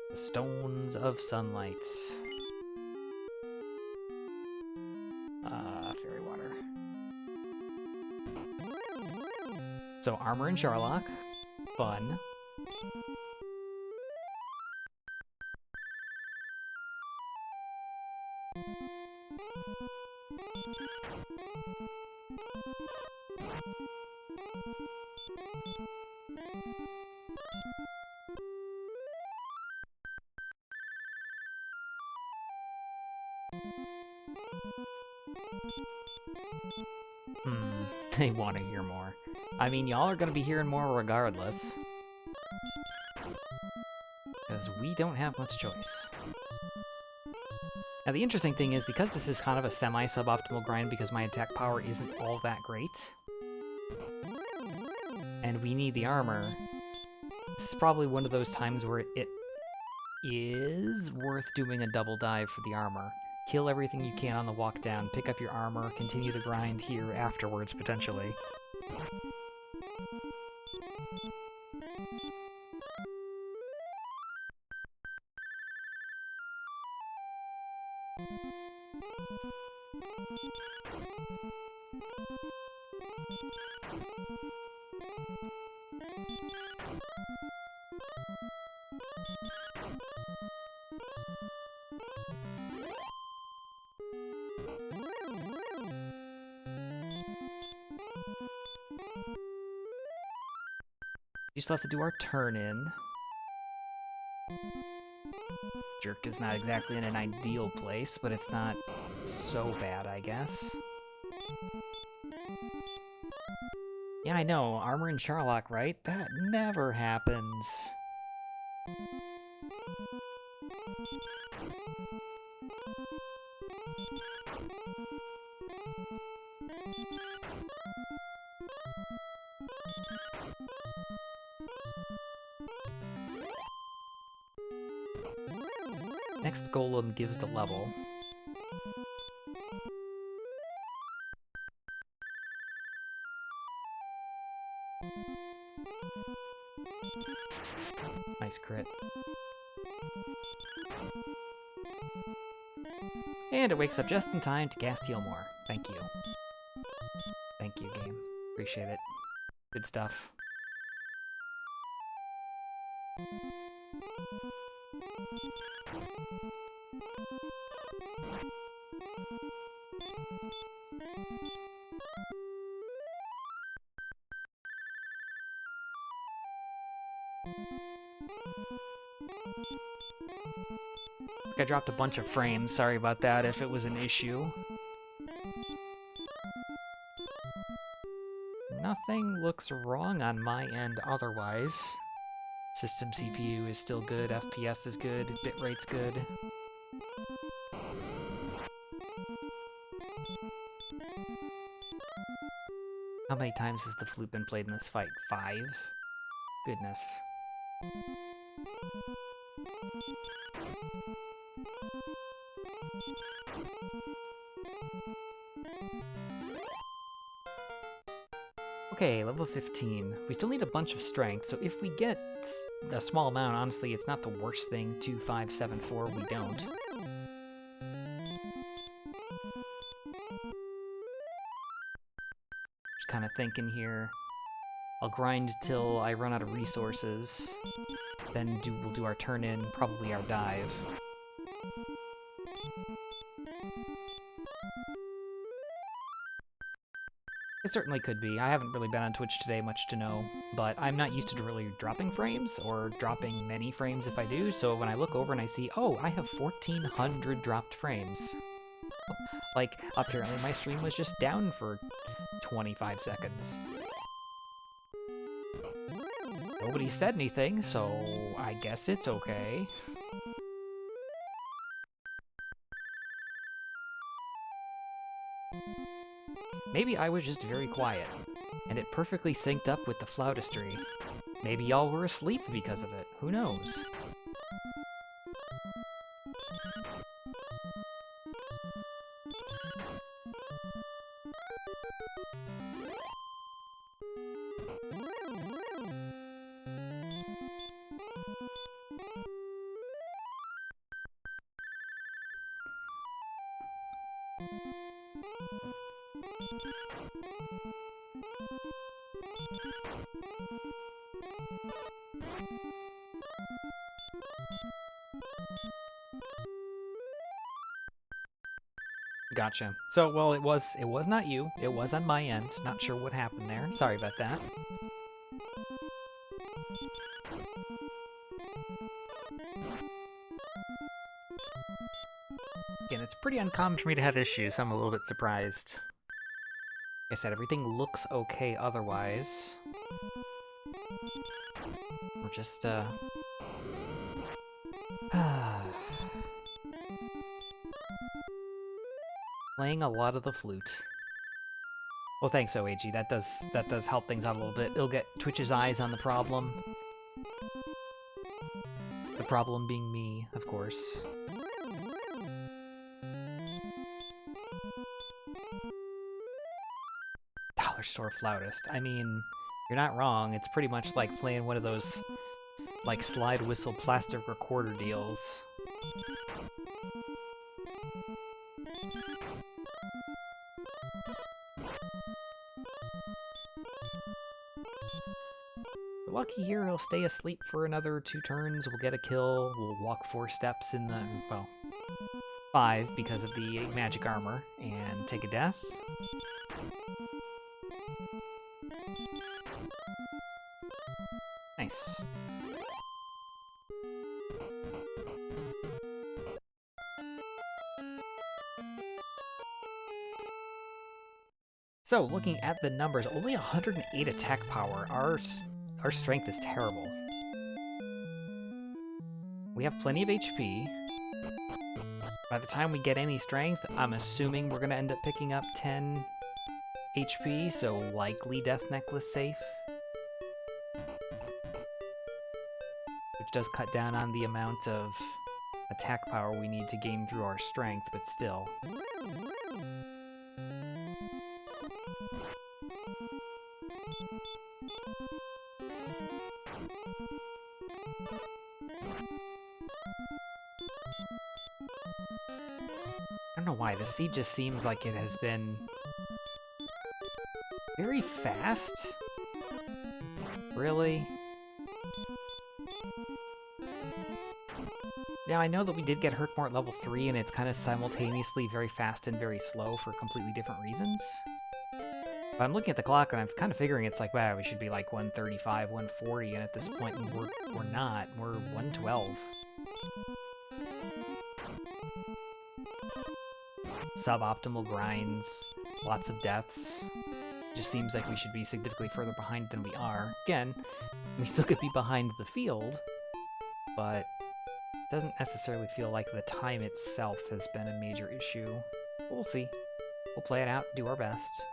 The Stones of Sunlight. Fairy water. So armor and Charlock. Fun. They want to hear more. I mean, y'all are going to be hearing more regardless. Because we don't have much choice. Now the interesting thing is, because this is kind of a semi-suboptimal grind because my attack power isn't all that great, and we need the armor, this is probably one of those times where it is worth doing a double dive for the armor. Kill everything you can on the walk down, pick up your armor, continue the grind here afterwards, potentially. We still have to do our turn in. Jerk is not exactly in an ideal place, but it's not so bad, I guess. Yeah, I know, armor and Charlock, right? That never happens. Next golem gives the level. Nice crit. And it wakes up just in time to cast Heal More. Thank you. Thank you, game. Appreciate it. Good stuff. I dropped a bunch of frames. Sorry about that if it was an issue. Nothing looks wrong on my end otherwise. System CPU is still good, FPS is good, bitrate's good. How many times has the flute been played in this fight? 5? Goodness. Okay, level 15. We still need a bunch of strength, so if we get a small amount, honestly, it's not the worst thing. 2, 5, 7, 4, we don't. Just kind of thinking here. I'll grind till I run out of resources. Then we'll do our turn in, probably our dive. It certainly could be. I haven't really been on Twitch today much to know, but I'm not used to really dropping frames, or dropping many frames if I do, so when I look over and I see, oh, I have 1,400 dropped frames. Like, apparently my stream was just down for 25 seconds. Nobody said anything, so I guess it's okay. Maybe I was just very quiet, and it perfectly synced up with the flautistry. Maybe y'all were asleep because of it. Who knows? Gotcha. So, well, it was not you. It was on my end. Not sure what happened there. Sorry about that. Again, it's pretty uncommon for me to have issues, so I'm a little bit surprised. Like I said, everything looks okay otherwise. We're just, playing a lot of the flute. Well, thanks, OAG. That does help things out a little bit. It'll get Twitch's eyes on the problem. The problem being me, of course. Dollar store flautist. I mean, you're not wrong. It's pretty much like playing one of those, like, slide whistle plastic recorder deals. We're lucky here, he'll stay asleep for another 2 turns, we'll get a kill, we'll walk 4 steps in the, well, 5 because of the magic armor, and take a death. Nice. So, looking at the numbers, only 108 attack power. Our strength is terrible. We have plenty of HP. By the time we get any strength, I'm assuming we're gonna end up picking up 10 HP, so likely Death Necklace safe. Which does cut down on the amount of attack power we need to gain through our strength, but still. I don't know why, the seed just seems like it has been very fast. Really? Now, I know that we did get Herkmore at level 3, and it's kind of simultaneously very fast and very slow for completely different reasons. But I'm looking at the clock, and I'm kind of figuring it's like, wow, we should be like 135, 140, and at this point, we're not. We're 112. Suboptimal grinds, lots of deaths. Just seems like we should be significantly further behind than we are. Again, we still could be behind the field, but it doesn't necessarily feel like the time itself has been a major issue. But we'll see. We'll play it out, do our best.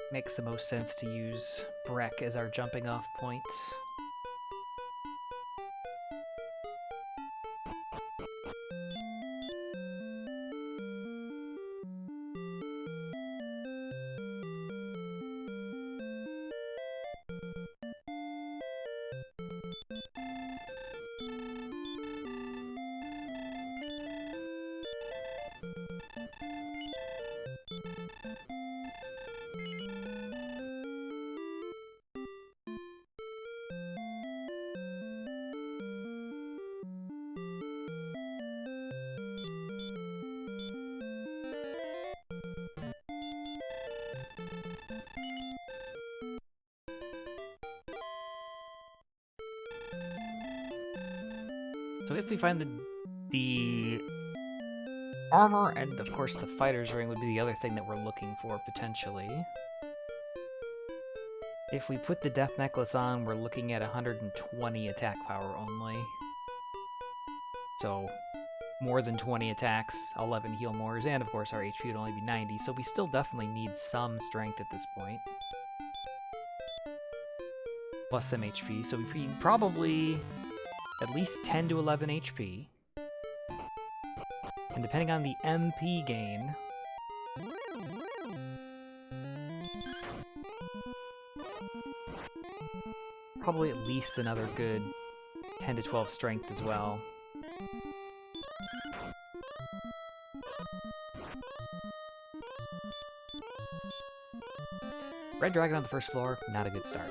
Makes the most sense to use Breck as our jumping off point. So if we find the armor, and of course the fighter's ring would be the other thing that we're looking for, potentially. If we put the death necklace on, we're looking at 120 attack power only. So, more than 20 attacks, 11 heal mores, and of course our HP would only be 90, so we still definitely need some strength at this point. Plus some HP, so we probably at least 10 to 11 HP. And depending on the MP gain, probably at least another good 10 to 12 strength as well. Red Dragon on the first floor, not a good start.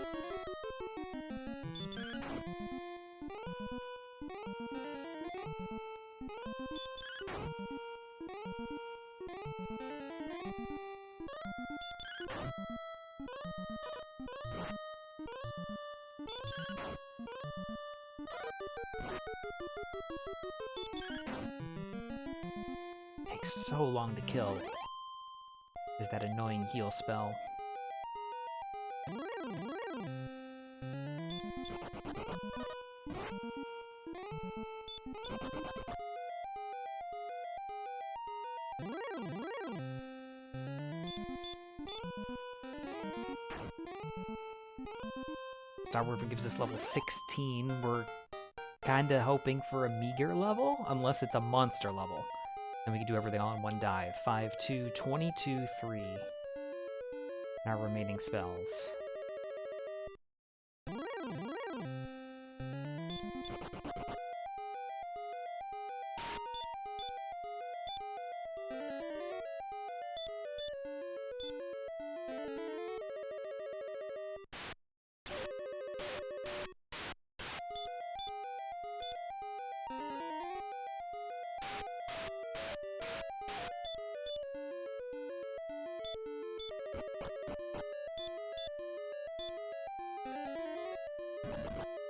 Takes so long to kill. Is that annoying heal spell. Star Warper gives us level 16. We're kinda hoping for a meager level, unless it's a monster level. And we can do everything all in one dive. 5, 2, 22, 3. And our remaining spells.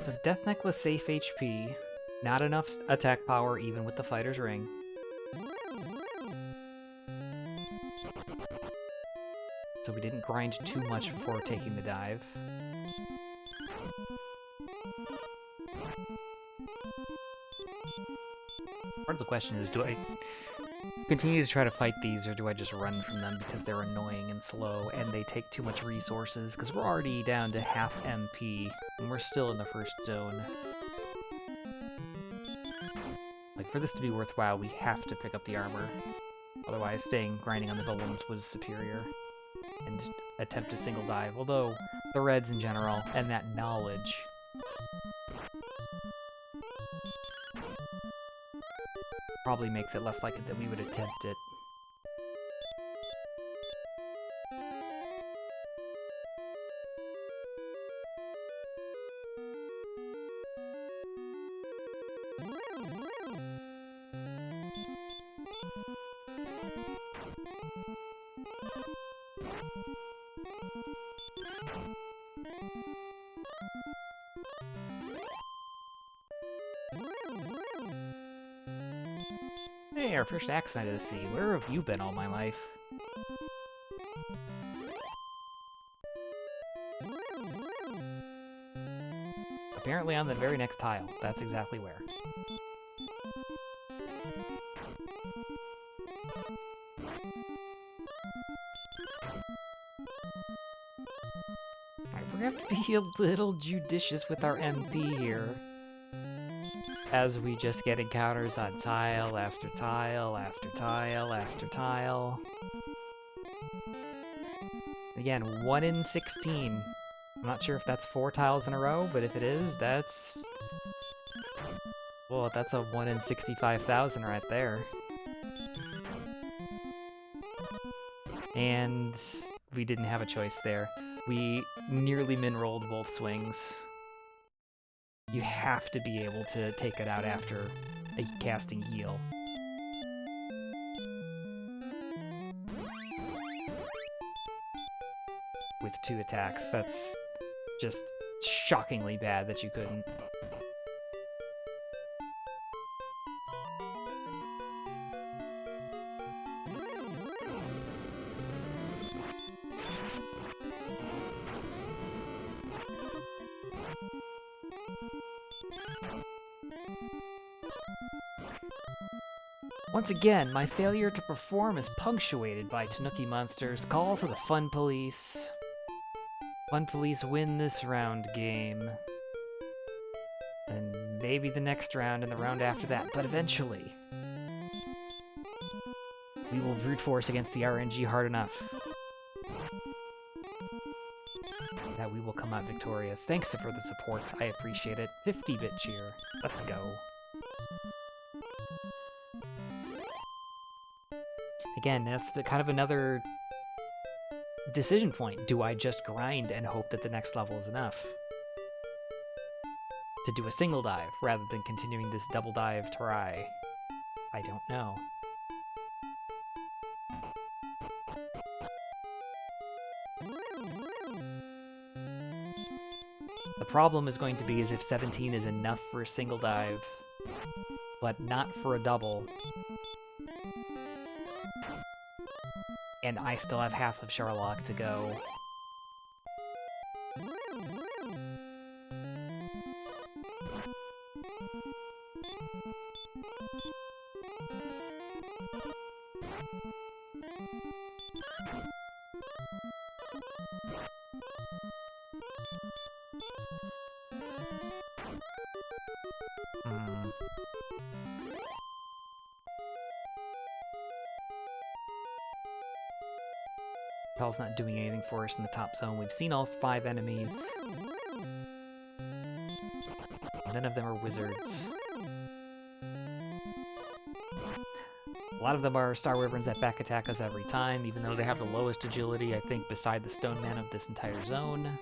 So Death Necklace safe HP, not enough attack power even with the Fighter's Ring. so we didn't grind too much before taking the dive. Part of the question is, do I continue to try to fight these, or do I just run from them because they're annoying and slow, and they take too much resources? Because we're already down to half MP, and we're still in the first zone. Like, for this to be worthwhile, we have to pick up the armor. Otherwise, grinding on the golems was superior. And attempt a single dive. Although, the reds in general, and that knowledge... probably makes it less likely that we would attempt it. Hey, our first axe knight of the sea. Where have you been all my life? Apparently on the very next tile. That's exactly where. Alright, we're gonna have to be a little judicious with our MP here, as we just get encounters on tile after tile after tile after tile. Again, 1 in 16. I'm not sure if that's 4 tiles in a row, but if it is, that's... well, that's a 1 in 65,000 right there. And we didn't have a choice there. We nearly min-rolled both swings. You have to be able to take it out after a casting heal. With 2 attacks, that's just shockingly bad that you couldn't. Once again, my failure to perform is punctuated by Tanuki Monster's call to the Fun Police. Fun Police win this round game. And maybe the next round and the round after that, but eventually we will brute force against the RNG hard enough that we will come out victorious. Thanks for the support, I appreciate it. 50-bit cheer. Let's go. Again, that's kind of another decision point. Do I just grind and hope that the next level is enough to do a single dive rather than continuing this double dive try? I don't know. The problem is going to be is if 17 is enough for a single dive, but not for a double. And I still have half of Sherlock to go. Propel's not doing anything for us in the top zone. We've seen all 5 enemies. None of them are wizards. A lot of them are Star Wyverns that back attack us every time, even though they have the lowest agility, I think, beside the Stone Man of this entire zone.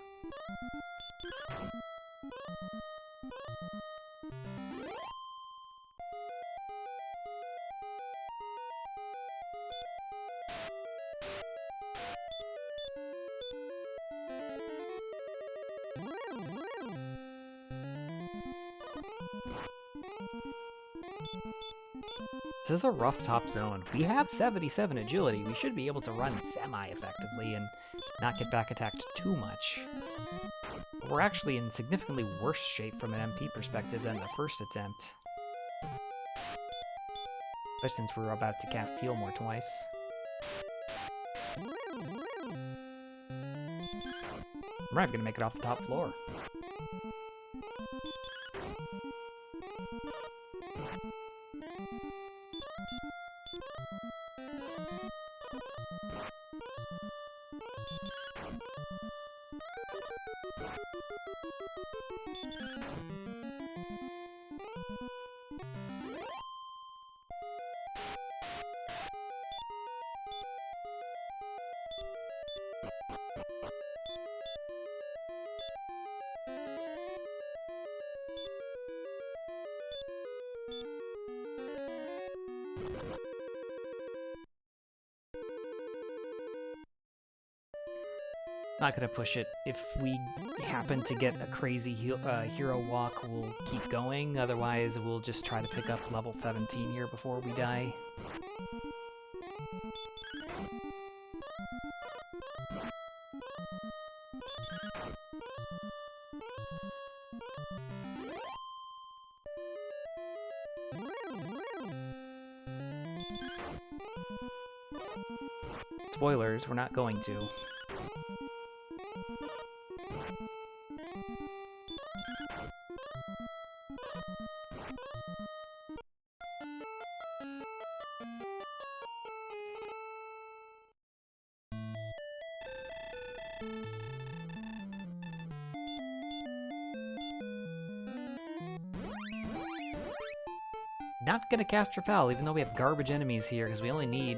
This is a rough top zone. We have 77 agility. We should be able to run semi-effectively and not get back attacked too much. But we're actually in significantly worse shape from an MP perspective than the first attempt. Especially since we were about to cast Heal More twice. I'm not gonna make it off the top floor. Not gonna push it. If we happen to get a crazy hero walk, we'll keep going. Otherwise, we'll just try to pick up level 17 here before we die. Spoilers, we're not going to. Not gonna cast Repel, even though we have garbage enemies here, because we only need...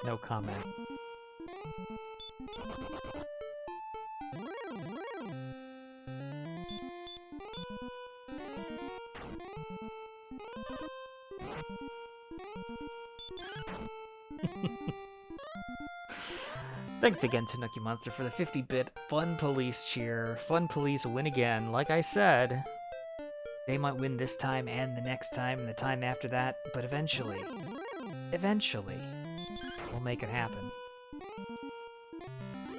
No comment. Thanks again, Tanuki Monster, for the 50-bit Fun Police cheer. Fun Police win again. Like I said, they might win this time and the next time and the time after that, but eventually, we'll make it happen.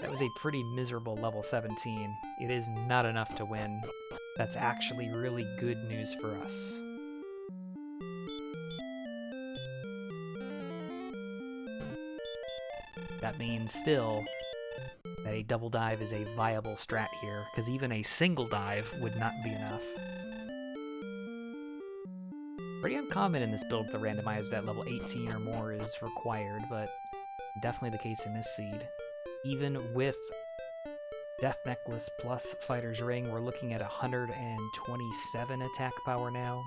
That was a pretty miserable level 17. It is not enough to win. That's actually really good news for us. That means still that a double dive is a viable strat here, because even a single dive would not be enough. Pretty uncommon in this build to randomize that level 18 or more is required, but definitely the case in this seed. Even with Death Necklace plus Fighter's Ring, we're looking at 127 attack power now.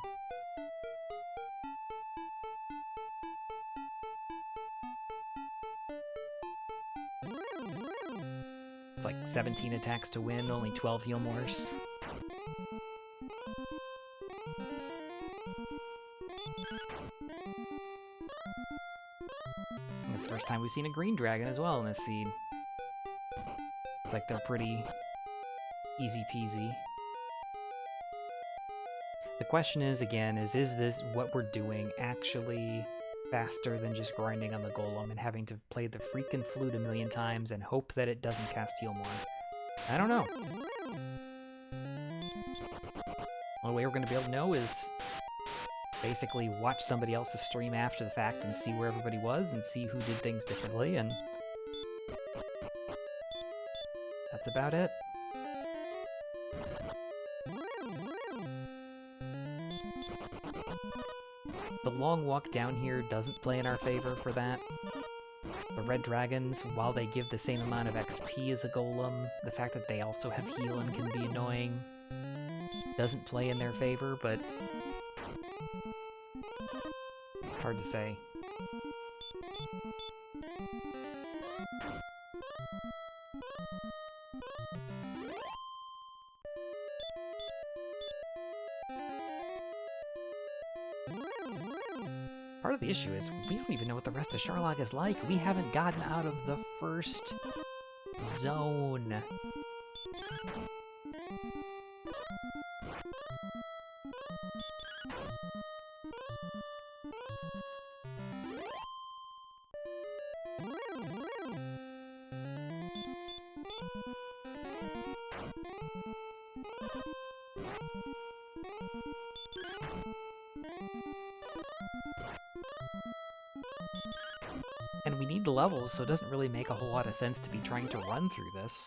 It's like 17 attacks to win, only 12 heal mores. It's the first time we've seen a green dragon as well in this seed. It's like they're pretty easy peasy. The question is, again, is this what we're doing actually faster than just grinding on the golem and having to play the freaking flute a million times and hope that it doesn't cast heal more? I don't know. One way we're going to be able to know is basically watch somebody else's stream after the fact and see where everybody was and see who did things differently, and that's about it. The long walk down here doesn't play in our favor for that. The red dragons, while they give the same amount of XP as a golem, the fact that they also have heal and can be annoying doesn't play in their favor, but it's hard to say. part of the issue is we don't even know what the rest of Charlock is like. We haven't gotten out of the first zone. And we need the levels, so it doesn't really make a whole lot of sense to be trying to run through this.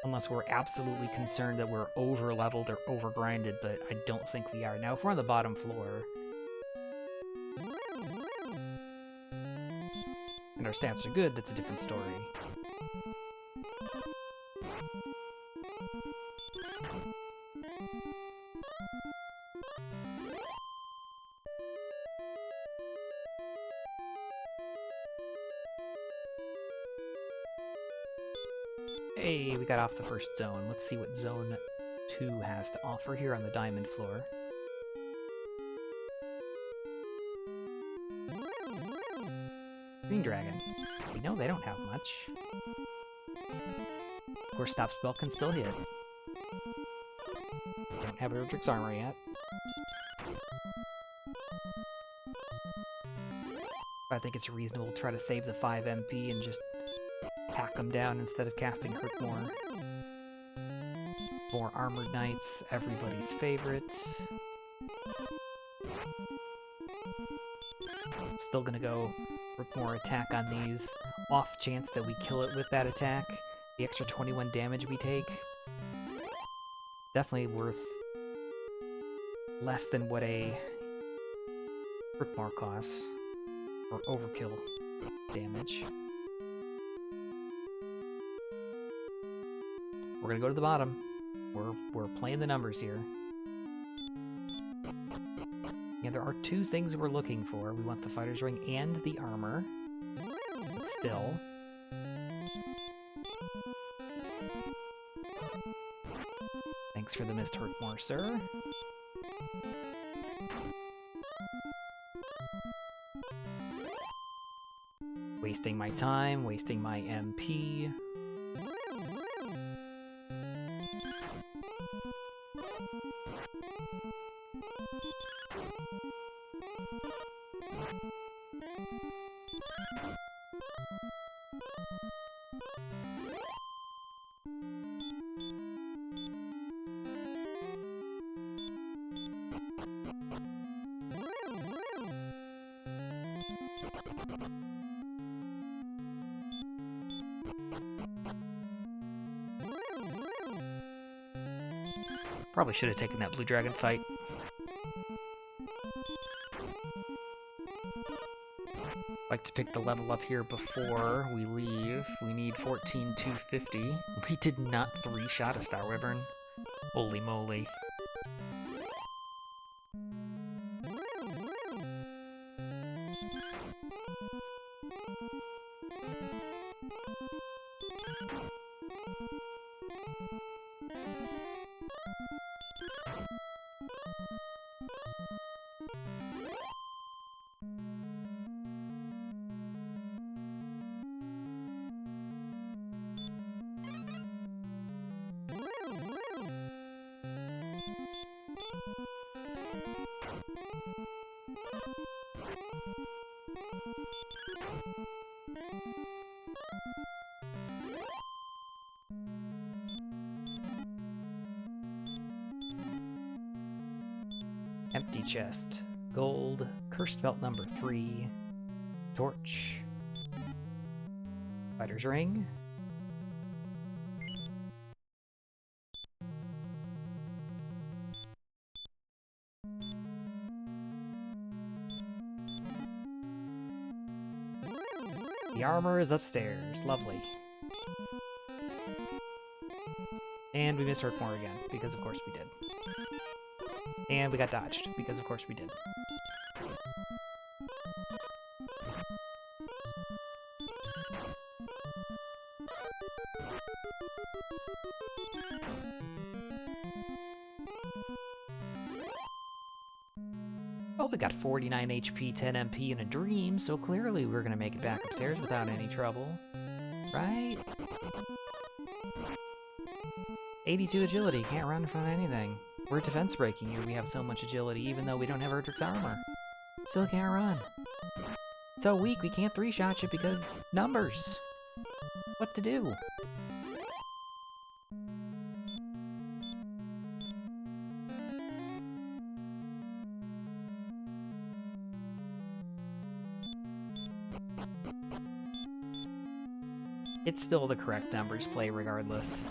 Unless we're absolutely concerned that we're over-leveled or over-grinded, but I don't think we are. Now, if we're on the bottom floor, and our stats are good, that's a different story. Hey, we got off the first zone. Let's see what Zone 2 has to offer here on the diamond floor. Green Dragon. We know they don't have much. Of course, Stop Spell can still hit. Don't have Erdrick's Armor yet. I think it's reasonable to try to save the 5 MP and just hack them down instead of casting Hurt More. More Armored Knights, everybody's favorites. Still gonna go Hurt More attack on these. Off chance that we kill it with that attack, the extra 21 damage we take. Definitely worth less than what a Hurt More costs for overkill damage. We're gonna go to the bottom. We're playing the numbers here. Yeah, there are 2 things we're looking for. We want the Fighter's Ring and the armor. But still. Thanks for the missed Hurt More, sir. Wasting my time, wasting my MP. Probably should have taken that blue dragon fight. Like to pick the level up here before we leave. We need 14,250. We did not 3-shot a Star Wyvern. Holy moly. Empty chest. Gold. Cursed belt number 3. Torch. Fighter's ring. The armor is upstairs. Lovely. And we missed Hurt More again, because of course we did. And we got dodged, because of course we did. Oh, we got 49 HP, 10 MP, and a dream, so clearly we're gonna make it back upstairs without any trouble. Right? 82 agility, can't run from anything. We're defense breaking you, we have so much agility, even though we don't have Erdrick's armor. Still can't run. So weak, we can't 3-shot you because numbers. What to do? It's still the correct numbers play regardless.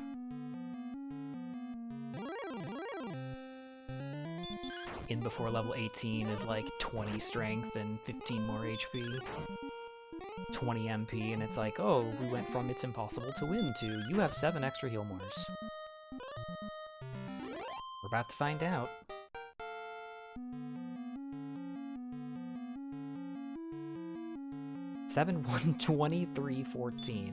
In before level 18 is like 20 strength and 15 more HP. 20 MP, and it's like, oh, we went from it's impossible to win to you have 7 extra heal mores. We're about to find out. Seven 123-14.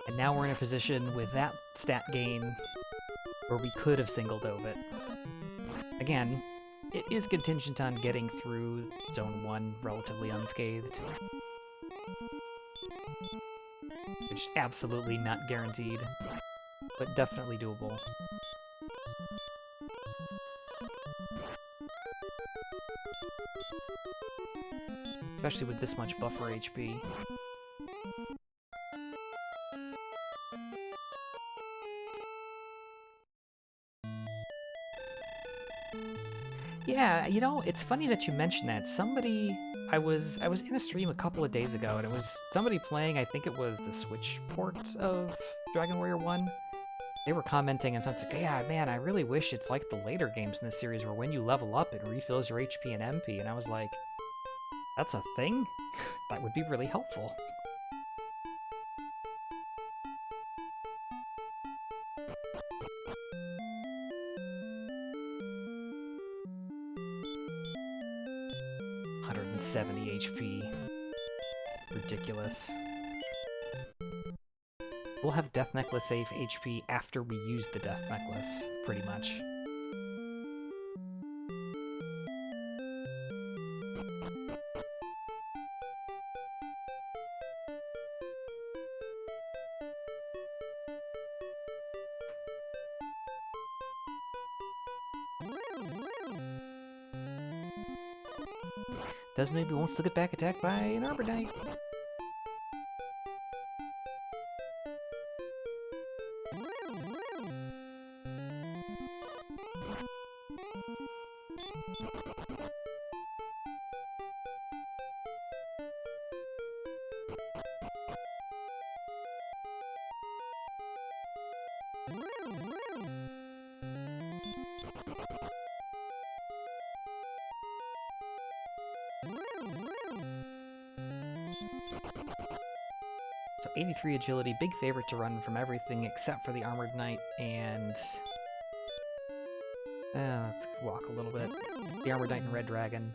And now we're in a position with that stat gain where we could have singled Ovid. Again, it is contingent on getting through Zone 1 relatively unscathed. Which absolutely not guaranteed, but definitely doable. Especially with this much buffer HP. Yeah, you know, it's funny that you mentioned that. Somebody, I was in a stream a couple of days ago, and it was somebody playing, I think it was the Switch port of Dragon Warrior 1. They were commenting, and someone's like, yeah, man, I really wish it's like the later games in this series where when you level up, it refills your HP and MP. And I was like, that's a thing? That would be really helpful. HP. Ridiculous. We'll have Death Necklace safe HP after we use the Death Necklace, pretty much. Does maybe won't still get back attacked by an Arbor Knight. So 83 agility, big favorite to run from everything except for the Armored Knight, and let's walk a little bit. The Armored Knight and Red Dragon.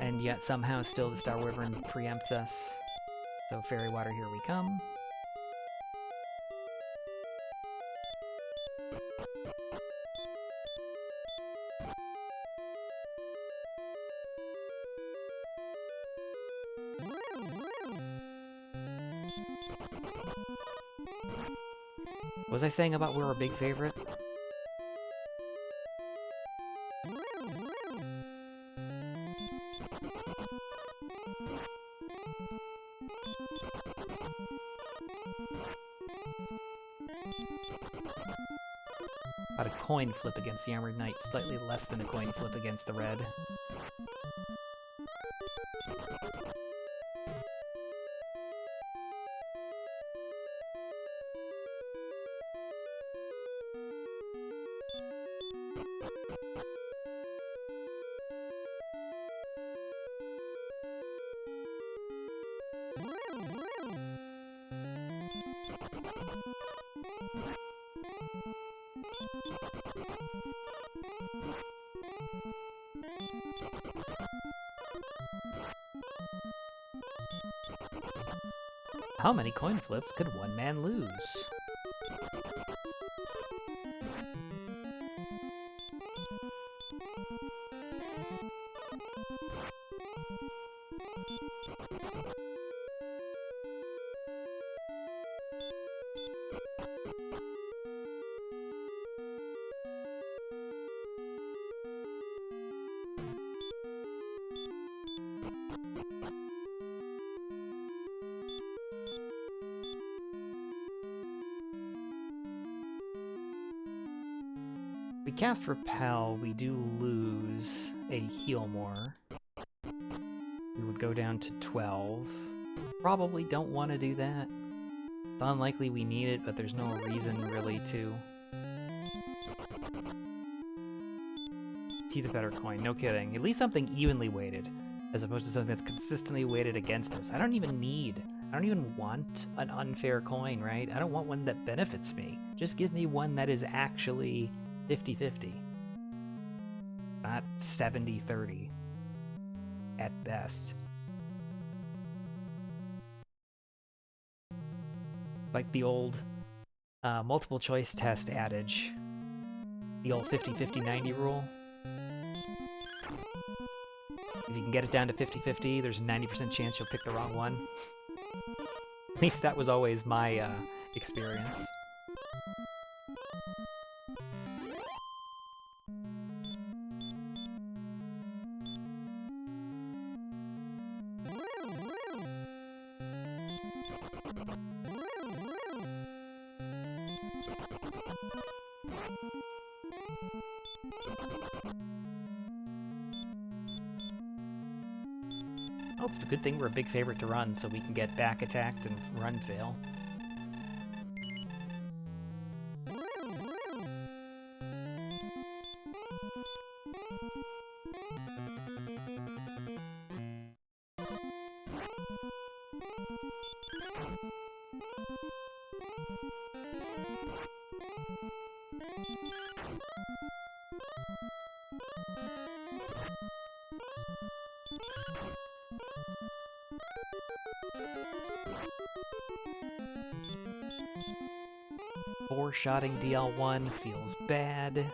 And yet somehow still the Star Wyvern preempts us. So Fairy Water, here we come. What was I saying about we're a big favorite? About a coin flip against the Armored Knight, slightly less than a coin flip against the red. How many coin flips could one man lose? We cast Repel, we do lose a heal more. We would go down to 12. Probably don't want to do that. It's unlikely we need it, but there's no reason really to. He's a better coin, no kidding. At least something evenly weighted, as opposed to something that's consistently weighted against us. I don't even want an unfair coin, right? I don't want one that benefits me. Just give me one that is actually 50-50. Not 70-30 at best. Like the old multiple choice test adage. The old 50-50-90 rule. If you can get it down to 50-50, there's a 90% chance you'll pick the wrong one. At least that was always my experience. Well, it's a good thing we're a big favorite to run, so we can get back attacked and run fail. Four-shotting DL1 feels bad.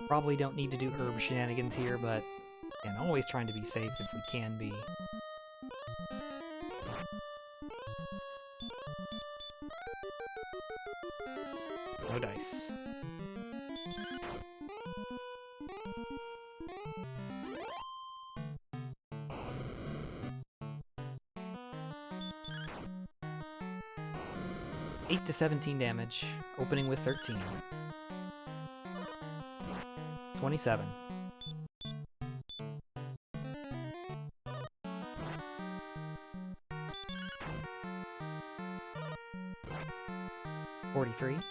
Probably don't need to do herb shenanigans here, but again, always trying to be safe if we can be. No dice. Eight to 17 damage, opening with 13. 27. $43.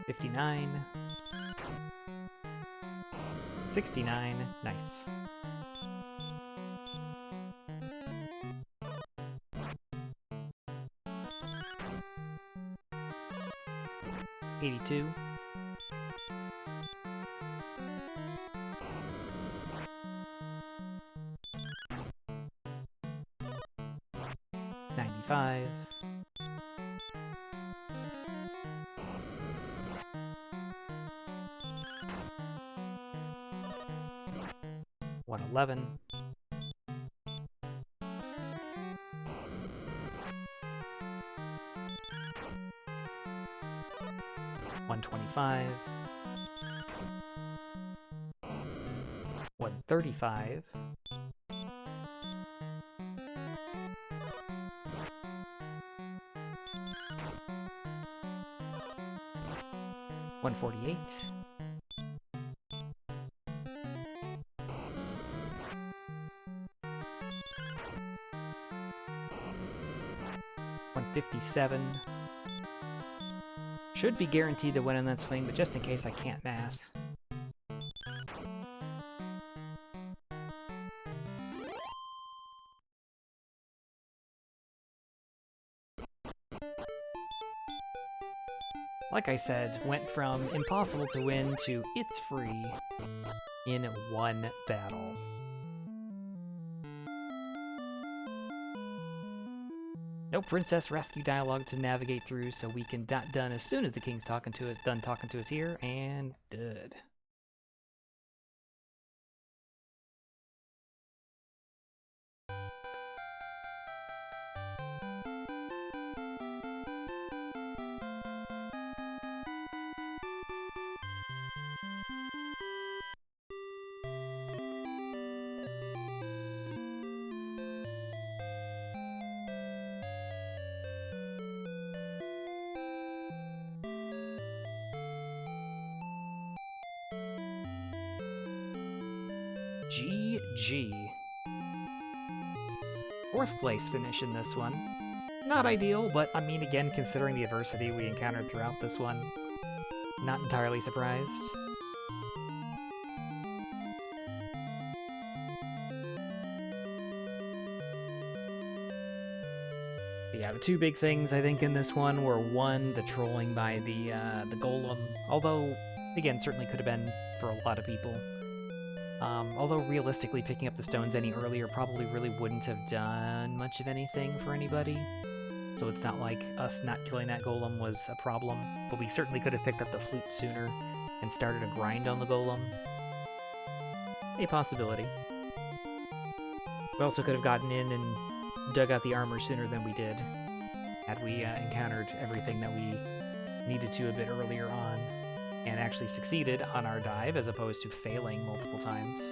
59. 69. Nice. $82. 95. 111. 125. 135. $148. $157. Should be guaranteed to win in that swing, but just in case I can't math. Like I said, went from impossible to win to it's free in one battle. No princess rescue dialogue to navigate through, so we can done as soon as the king's done talking to us here, and good. GG. 4th place finish in this one. Not ideal, but I mean, again, considering the adversity we encountered throughout this one, not entirely surprised. Yeah, the two big things I think in this one were, one, the trolling by the golem, although, again, certainly could have been for a lot of people. Although realistically picking up the stones any earlier probably really wouldn't have done much of anything for anybody. So it's not like us not killing that golem was a problem, but we certainly could have picked up the flute sooner and started a grind on the golem. A possibility. We also could have gotten in and dug out the armor sooner than we did, had we encountered everything that we needed to a bit earlier on, and actually succeeded on our dive as opposed to failing multiple times.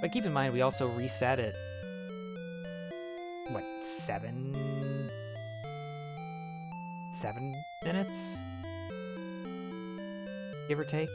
But keep in mind, we also reset it, what, 7 minutes? Give or take?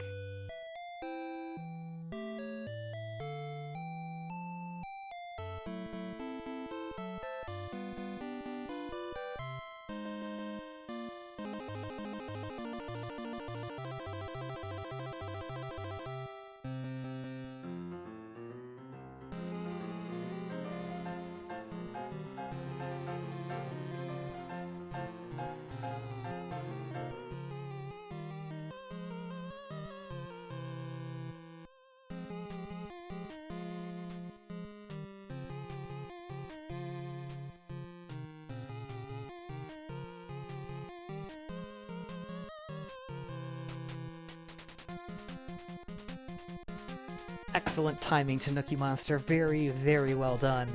Excellent timing, Tanuki Monster. Very, very well done.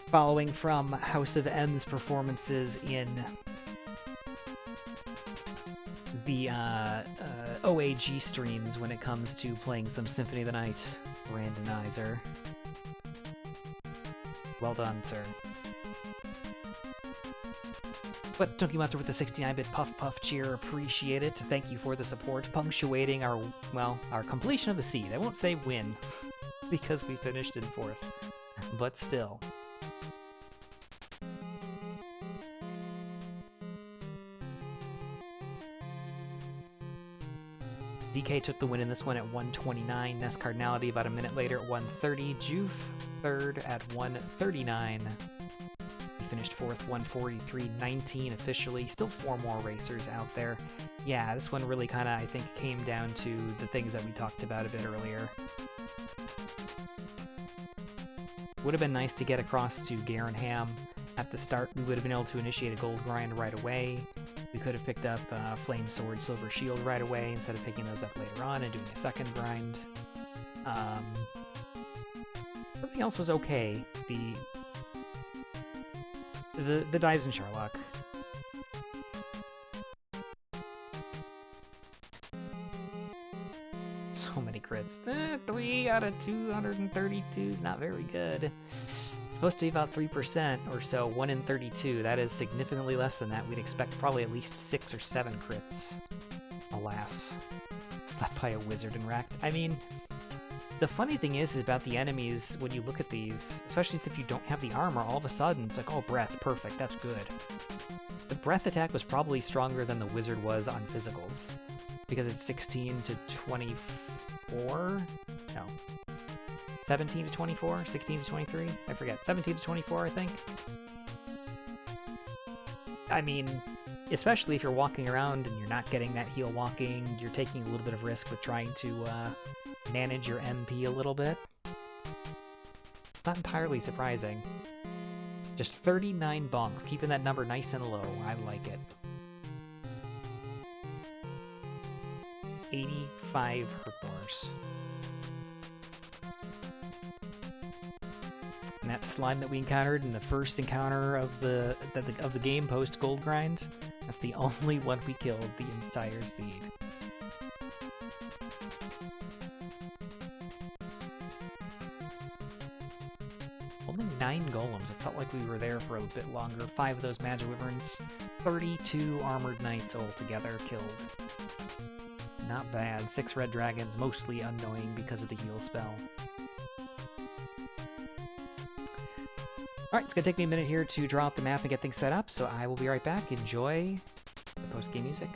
Following from House of M's performances in the OAG streams when it comes to playing some Symphony of the Night randomizer. Well done, sir. But Tanuki Monster with the 69-bit puff puff cheer, appreciate it. Thank you for the support, punctuating our, well, our completion of the seed. I won't say win, because we finished in 4th, but still. DK took the win in this one at 129, Ness Cardinality about a minute later at 130, Joof 3rd at 139. Finished 4th, 143.19 officially. Still 4 more racers out there. Yeah, this one really kind of, I think, came down to the things that we talked about a bit earlier. Would have been nice to get across to Garenham at the start. We would have been able to initiate a gold grind right away. We could have picked up Flame Sword, Silver Shield right away instead of picking those up later on and doing a second grind. Everything else was okay. The dives in Sherlock. So many crits. 3 out of 232 is not very good. It's supposed to be about 3% or so, 1 in 32. That is significantly less than that. We'd expect probably at least 6 or 7 crits. Alas. Slapped by a wizard and racked. I mean, the funny thing is about the enemies, when you look at these, especially if you don't have the armor, all of a sudden it's like, oh, breath, perfect, that's good. The breath attack was probably stronger than the wizard was on physicals, because it's 16 to 24? No. 17 to 24? 16 to 23? I forget. 17 to 24, I think? I mean, especially if you're walking around and you're not getting that heal walking, you're taking a little bit of risk with trying to manage your MP a little bit. It's not entirely surprising. Just 39 bonks, keeping that number nice and low. I like it. 85 hurt bars. And that slime that we encountered in the first encounter of the game post gold grind, that's the only one we killed the entire seed. Only 9 golems. It felt like we were there for a bit longer. 5 of those magic wyverns. 32 armored knights altogether killed. Not bad. 6 red dragons, mostly annoying because of the heal spell. Alright, it's gonna take me a minute here to draw up the map and get things set up, so I will be right back. Enjoy the post-game music.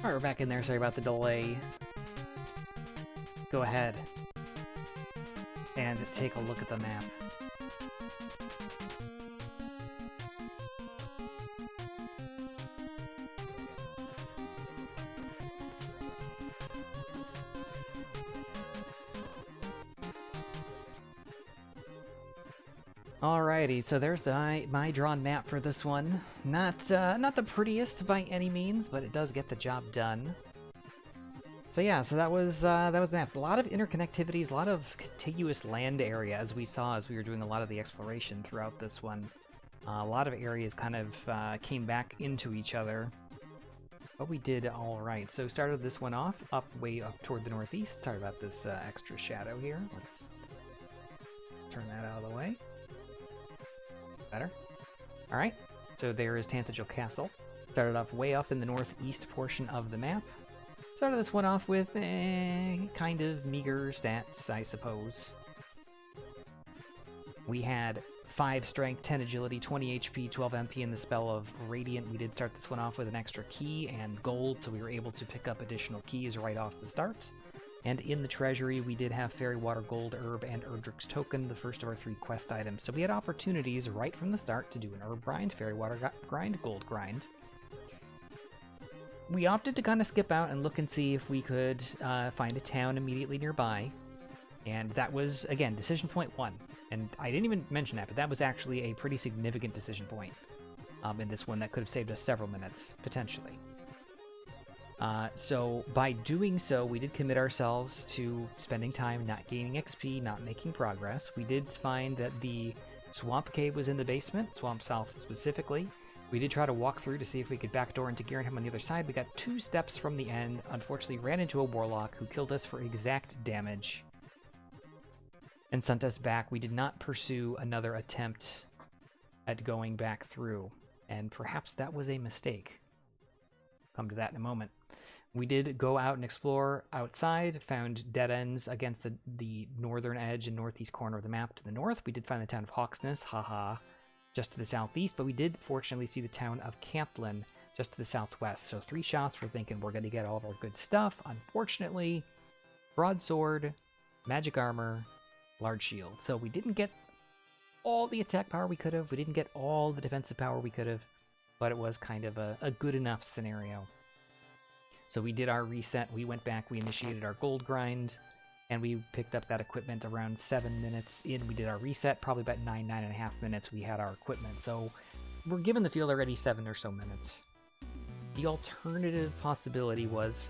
Alright, we're back in there. Sorry about the delay. Go ahead and take a look at the map. Alrighty, so there's my drawn map for this one. Not the prettiest by any means, but it does get the job done. So yeah, so that was the map. A lot of interconnectivities, a lot of contiguous land area, as we saw as we were doing a lot of the exploration throughout this one. A lot of areas kind of came back into each other. But we did all right. So started this one off way up toward the northeast. Sorry about this extra shadow here. Let's turn that out of the way. Better. Alright, so there is Tantegel Castle. Started off way up in the northeast portion of the map. Started this one off with kind of meager stats, I suppose. We had 5 strength, 10 agility, 20 HP, 12 MP, and the spell of Radiant. We did start this one off with an extra key and gold, so we were able to pick up additional keys right off the start. And in the treasury, we did have Fairy Water Gold Herb and Erdrick's Token, the first of our 3 quest items. So we had opportunities right from the start to do an Herb grind, Fairy Water grind, Gold grind. We opted to kind of skip out and look and see if we could find a town immediately nearby. And that was, again, decision point 1. And I didn't even mention that, but that was actually a pretty significant decision point in this one that could have saved us several minutes, potentially. So by doing so, we did commit ourselves to spending time not gaining XP, not making progress. We did find that the Swamp Cave was in the basement, Swamp South specifically. We did try to walk through to see if we could backdoor into Garenham on the other side. We got 2 steps from the end, unfortunately ran into a Warlock who killed us for exact damage and sent us back. We did not pursue another attempt at going back through, and perhaps that was a mistake. Come to that in a moment. We did go out and explore outside, found dead ends against the northern edge and northeast corner of the map to the north. We did find the town of Hawksness, haha, just to the southeast, but we did fortunately see the town of Cantlin just to the southwest. So 3 shots, we're thinking we're going to get all of our good stuff. Unfortunately, broadsword, magic armor, large shield. So we didn't get all the attack power we could have. We didn't get all the defensive power we could have, but it was kind of a good enough scenario. So we did our reset, we went back, we initiated our gold grind, and we picked up that equipment around 7 minutes in. We did our reset, probably about 9.5 minutes we had our equipment. So we're given the field already 7 or so minutes. The alternative possibility was,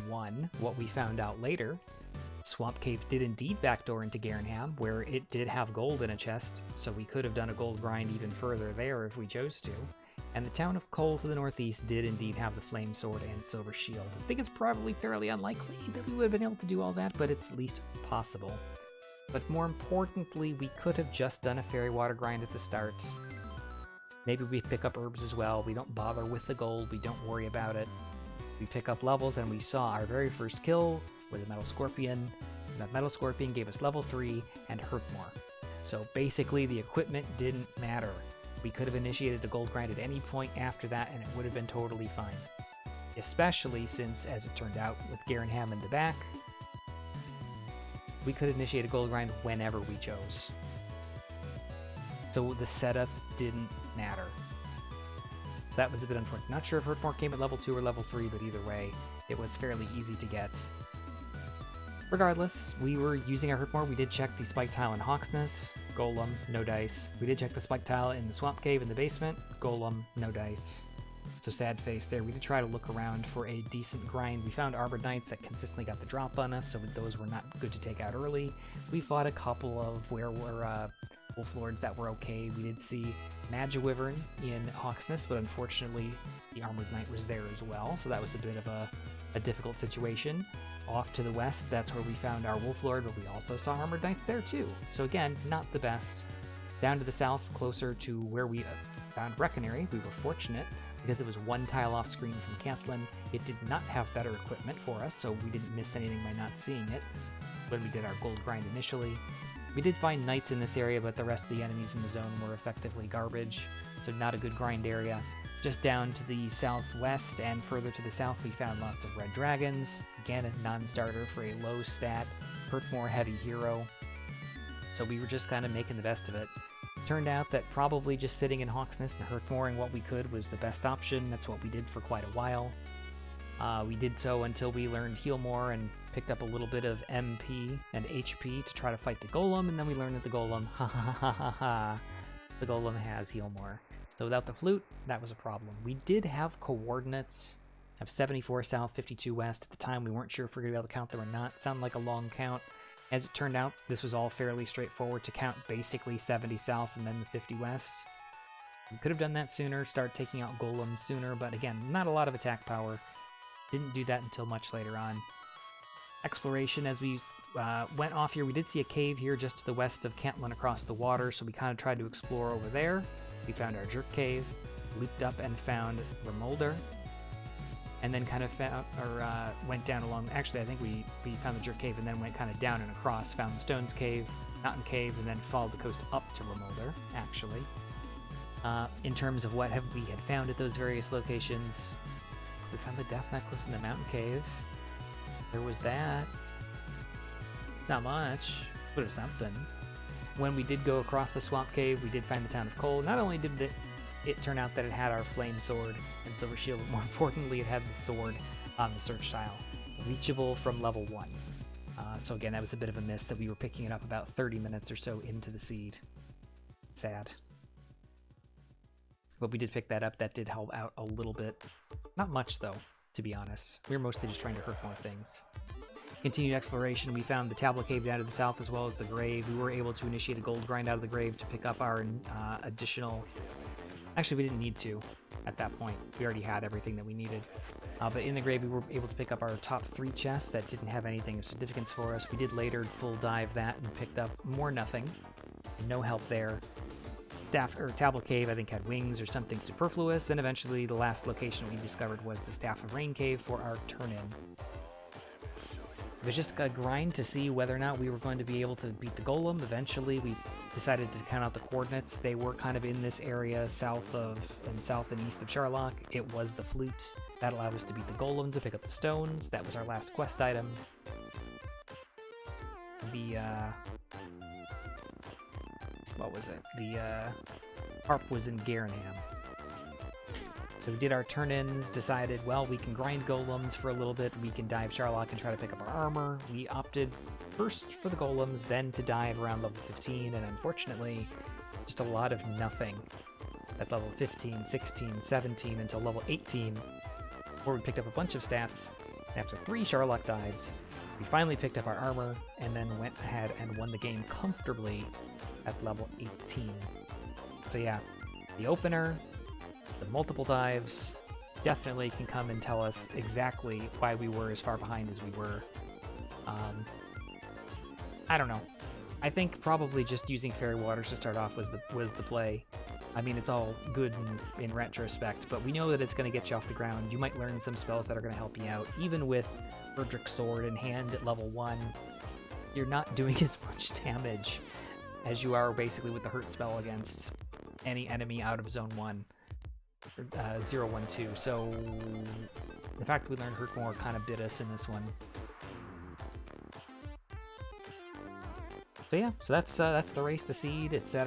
1, what we found out later. Swamp Cave did indeed backdoor into Garenham, where it did have gold in a chest, so we could have done a gold grind even further there if we chose to. And the town of Cole to the northeast did indeed have the Flame Sword and Silver Shield. I think it's probably fairly unlikely that we would have been able to do all that, but it's at least possible. But more importantly, we could have just done a Fairy Water grind at the start. Maybe we pick up herbs as well. We don't bother with the gold. We don't worry about it. We pick up levels, and we saw our very first kill with a Metal Scorpion. That Metal Scorpion gave us level 3 and hurt more. So basically, the equipment didn't matter. We could have initiated the gold grind at any point after that, and it would have been totally fine. Especially since, as it turned out, with Garenham in the back, we could initiate a gold grind whenever we chose. So the setup didn't matter. So that was a bit unfortunate. Not sure if Hurtmore came at level 2 or level 3, but either way, it was fairly easy to get. Regardless, we were using our Hurtmore. We did check the Spike Tile in Hawksness. Golem, no dice. We did check the Spike Tile in the Swamp Cave in the basement. Golem, no dice. So sad face there. We did try to look around for a decent grind. We found Armored Knights that consistently got the drop on us, so those were not good to take out early. We fought a couple of Wolf Lords that were okay. We did see Magiwyvern in Hawksness, but unfortunately the Armored Knight was there as well, so that was a bit of a difficult situation. Off to the west, that's where we found our Wolf Lord, but we also saw Armored Knights there too. So again, not the best. Down to the south, closer to where we found Brecconary, we were fortunate because it was one tile off screen from Cantlin. It did not have better equipment for us, so we didn't miss anything by not seeing it when we did our gold grind initially. We did find knights in this area, but the rest of the enemies in the zone were effectively garbage, so not a good grind area. Just down to the southwest and further to the south, we found lots of red dragons. Again, a non-starter for a low stat, Hurtmore heavy hero. So we were just kind of making the best of it. Turned out that probably just sitting in Hawksness and Hurtmoring what we could was the best option. That's what we did for quite a while. We did so until we learned Heal More and picked up a little bit of MP and HP to try to fight the Golem, and then we learned that the Golem, the Golem has Heal More. So without the flute, that was a problem. We did have coordinates of 74 south, 52 west. At the time, we weren't sure if we were going to be able to count them or not. Sounded like a long count. As it turned out, this was all fairly straightforward to count basically 70 south and then the 50 west. We could have done that sooner, start taking out golems sooner, but again, not a lot of attack power. Didn't do that until much later on. Exploration, as we went off here, we did see a cave here just to the west of Cantlin across the water, so we kind of tried to explore over there. We found our Jerk Cave, looped up and found Remolder, and then kind of found, went down along, actually I think we found the Jerk Cave and then went kind of down and across, found the Stones Cave, Mountain Cave, and then followed the coast up to Remolder, actually. In terms of what we had found at those various locations, we found the Death Necklace in the Mountain Cave. There was that. It's not much, but it's something. When we did go across the Swamp Cave, we did find the town of Cole. Not only did it turn out that it had our Flame Sword and Silver Shield, but more importantly, it had the sword on the search tile, reachable from level 1. So again, that was a bit of a miss that we were picking it up about 30 minutes or so into the seed. Sad. But we did pick that up. That did help out a little bit. Not much, though, to be honest. We were mostly just trying to hurt more things. Continued exploration, we found the Tablet Cave down to the south as well as the Grave. We were able to initiate a gold grind out of the Grave to pick up our additional... Actually, we didn't need to at that point. We already had everything that we needed. But in the Grave, we were able to pick up our top 3 chests that didn't have anything of significance for us. We did later full dive that and picked up more nothing. No help there. Tablet Cave, I think, had wings or something superfluous. And eventually, the last location we discovered was the Staff of Rain Cave for our turn-in. It was just a grind to see whether or not we were going to be able to beat the Golem. Eventually, we decided to count out the coordinates. They were kind of in this area south and east of Charlock. It was the flute. That allowed us to beat the Golem, to pick up the stones. That was our last quest item. What was it? The harp was in Garenham. So we did our turn-ins, decided, well, we can grind golems for a little bit, we can dive Charlock and try to pick up our armor. We opted first for the golems, then to dive around level 15, and unfortunately, just a lot of nothing at level 15, 16, 17, until level 18, where we picked up a bunch of stats. After 3 Charlock dives, we finally picked up our armor, and then went ahead and won the game comfortably at level 18. So yeah, the opener, The multiple dives definitely can come and tell us exactly why we were as far behind as we were. I don't know. I think probably just using Fairy Waters to start off was the play. I mean, it's all good in retrospect, but we know that it's going to get you off the ground. You might learn some spells that are going to help you out. Even with Erdrick's Sword in hand at level 1, you're not doing as much damage as you are basically with the hurt spell against any enemy out of Zone 1, or 0, 1, 2. So the fact that we learned Hurt more kind of bit us in this one. So yeah, so that's the race, the seed, etc.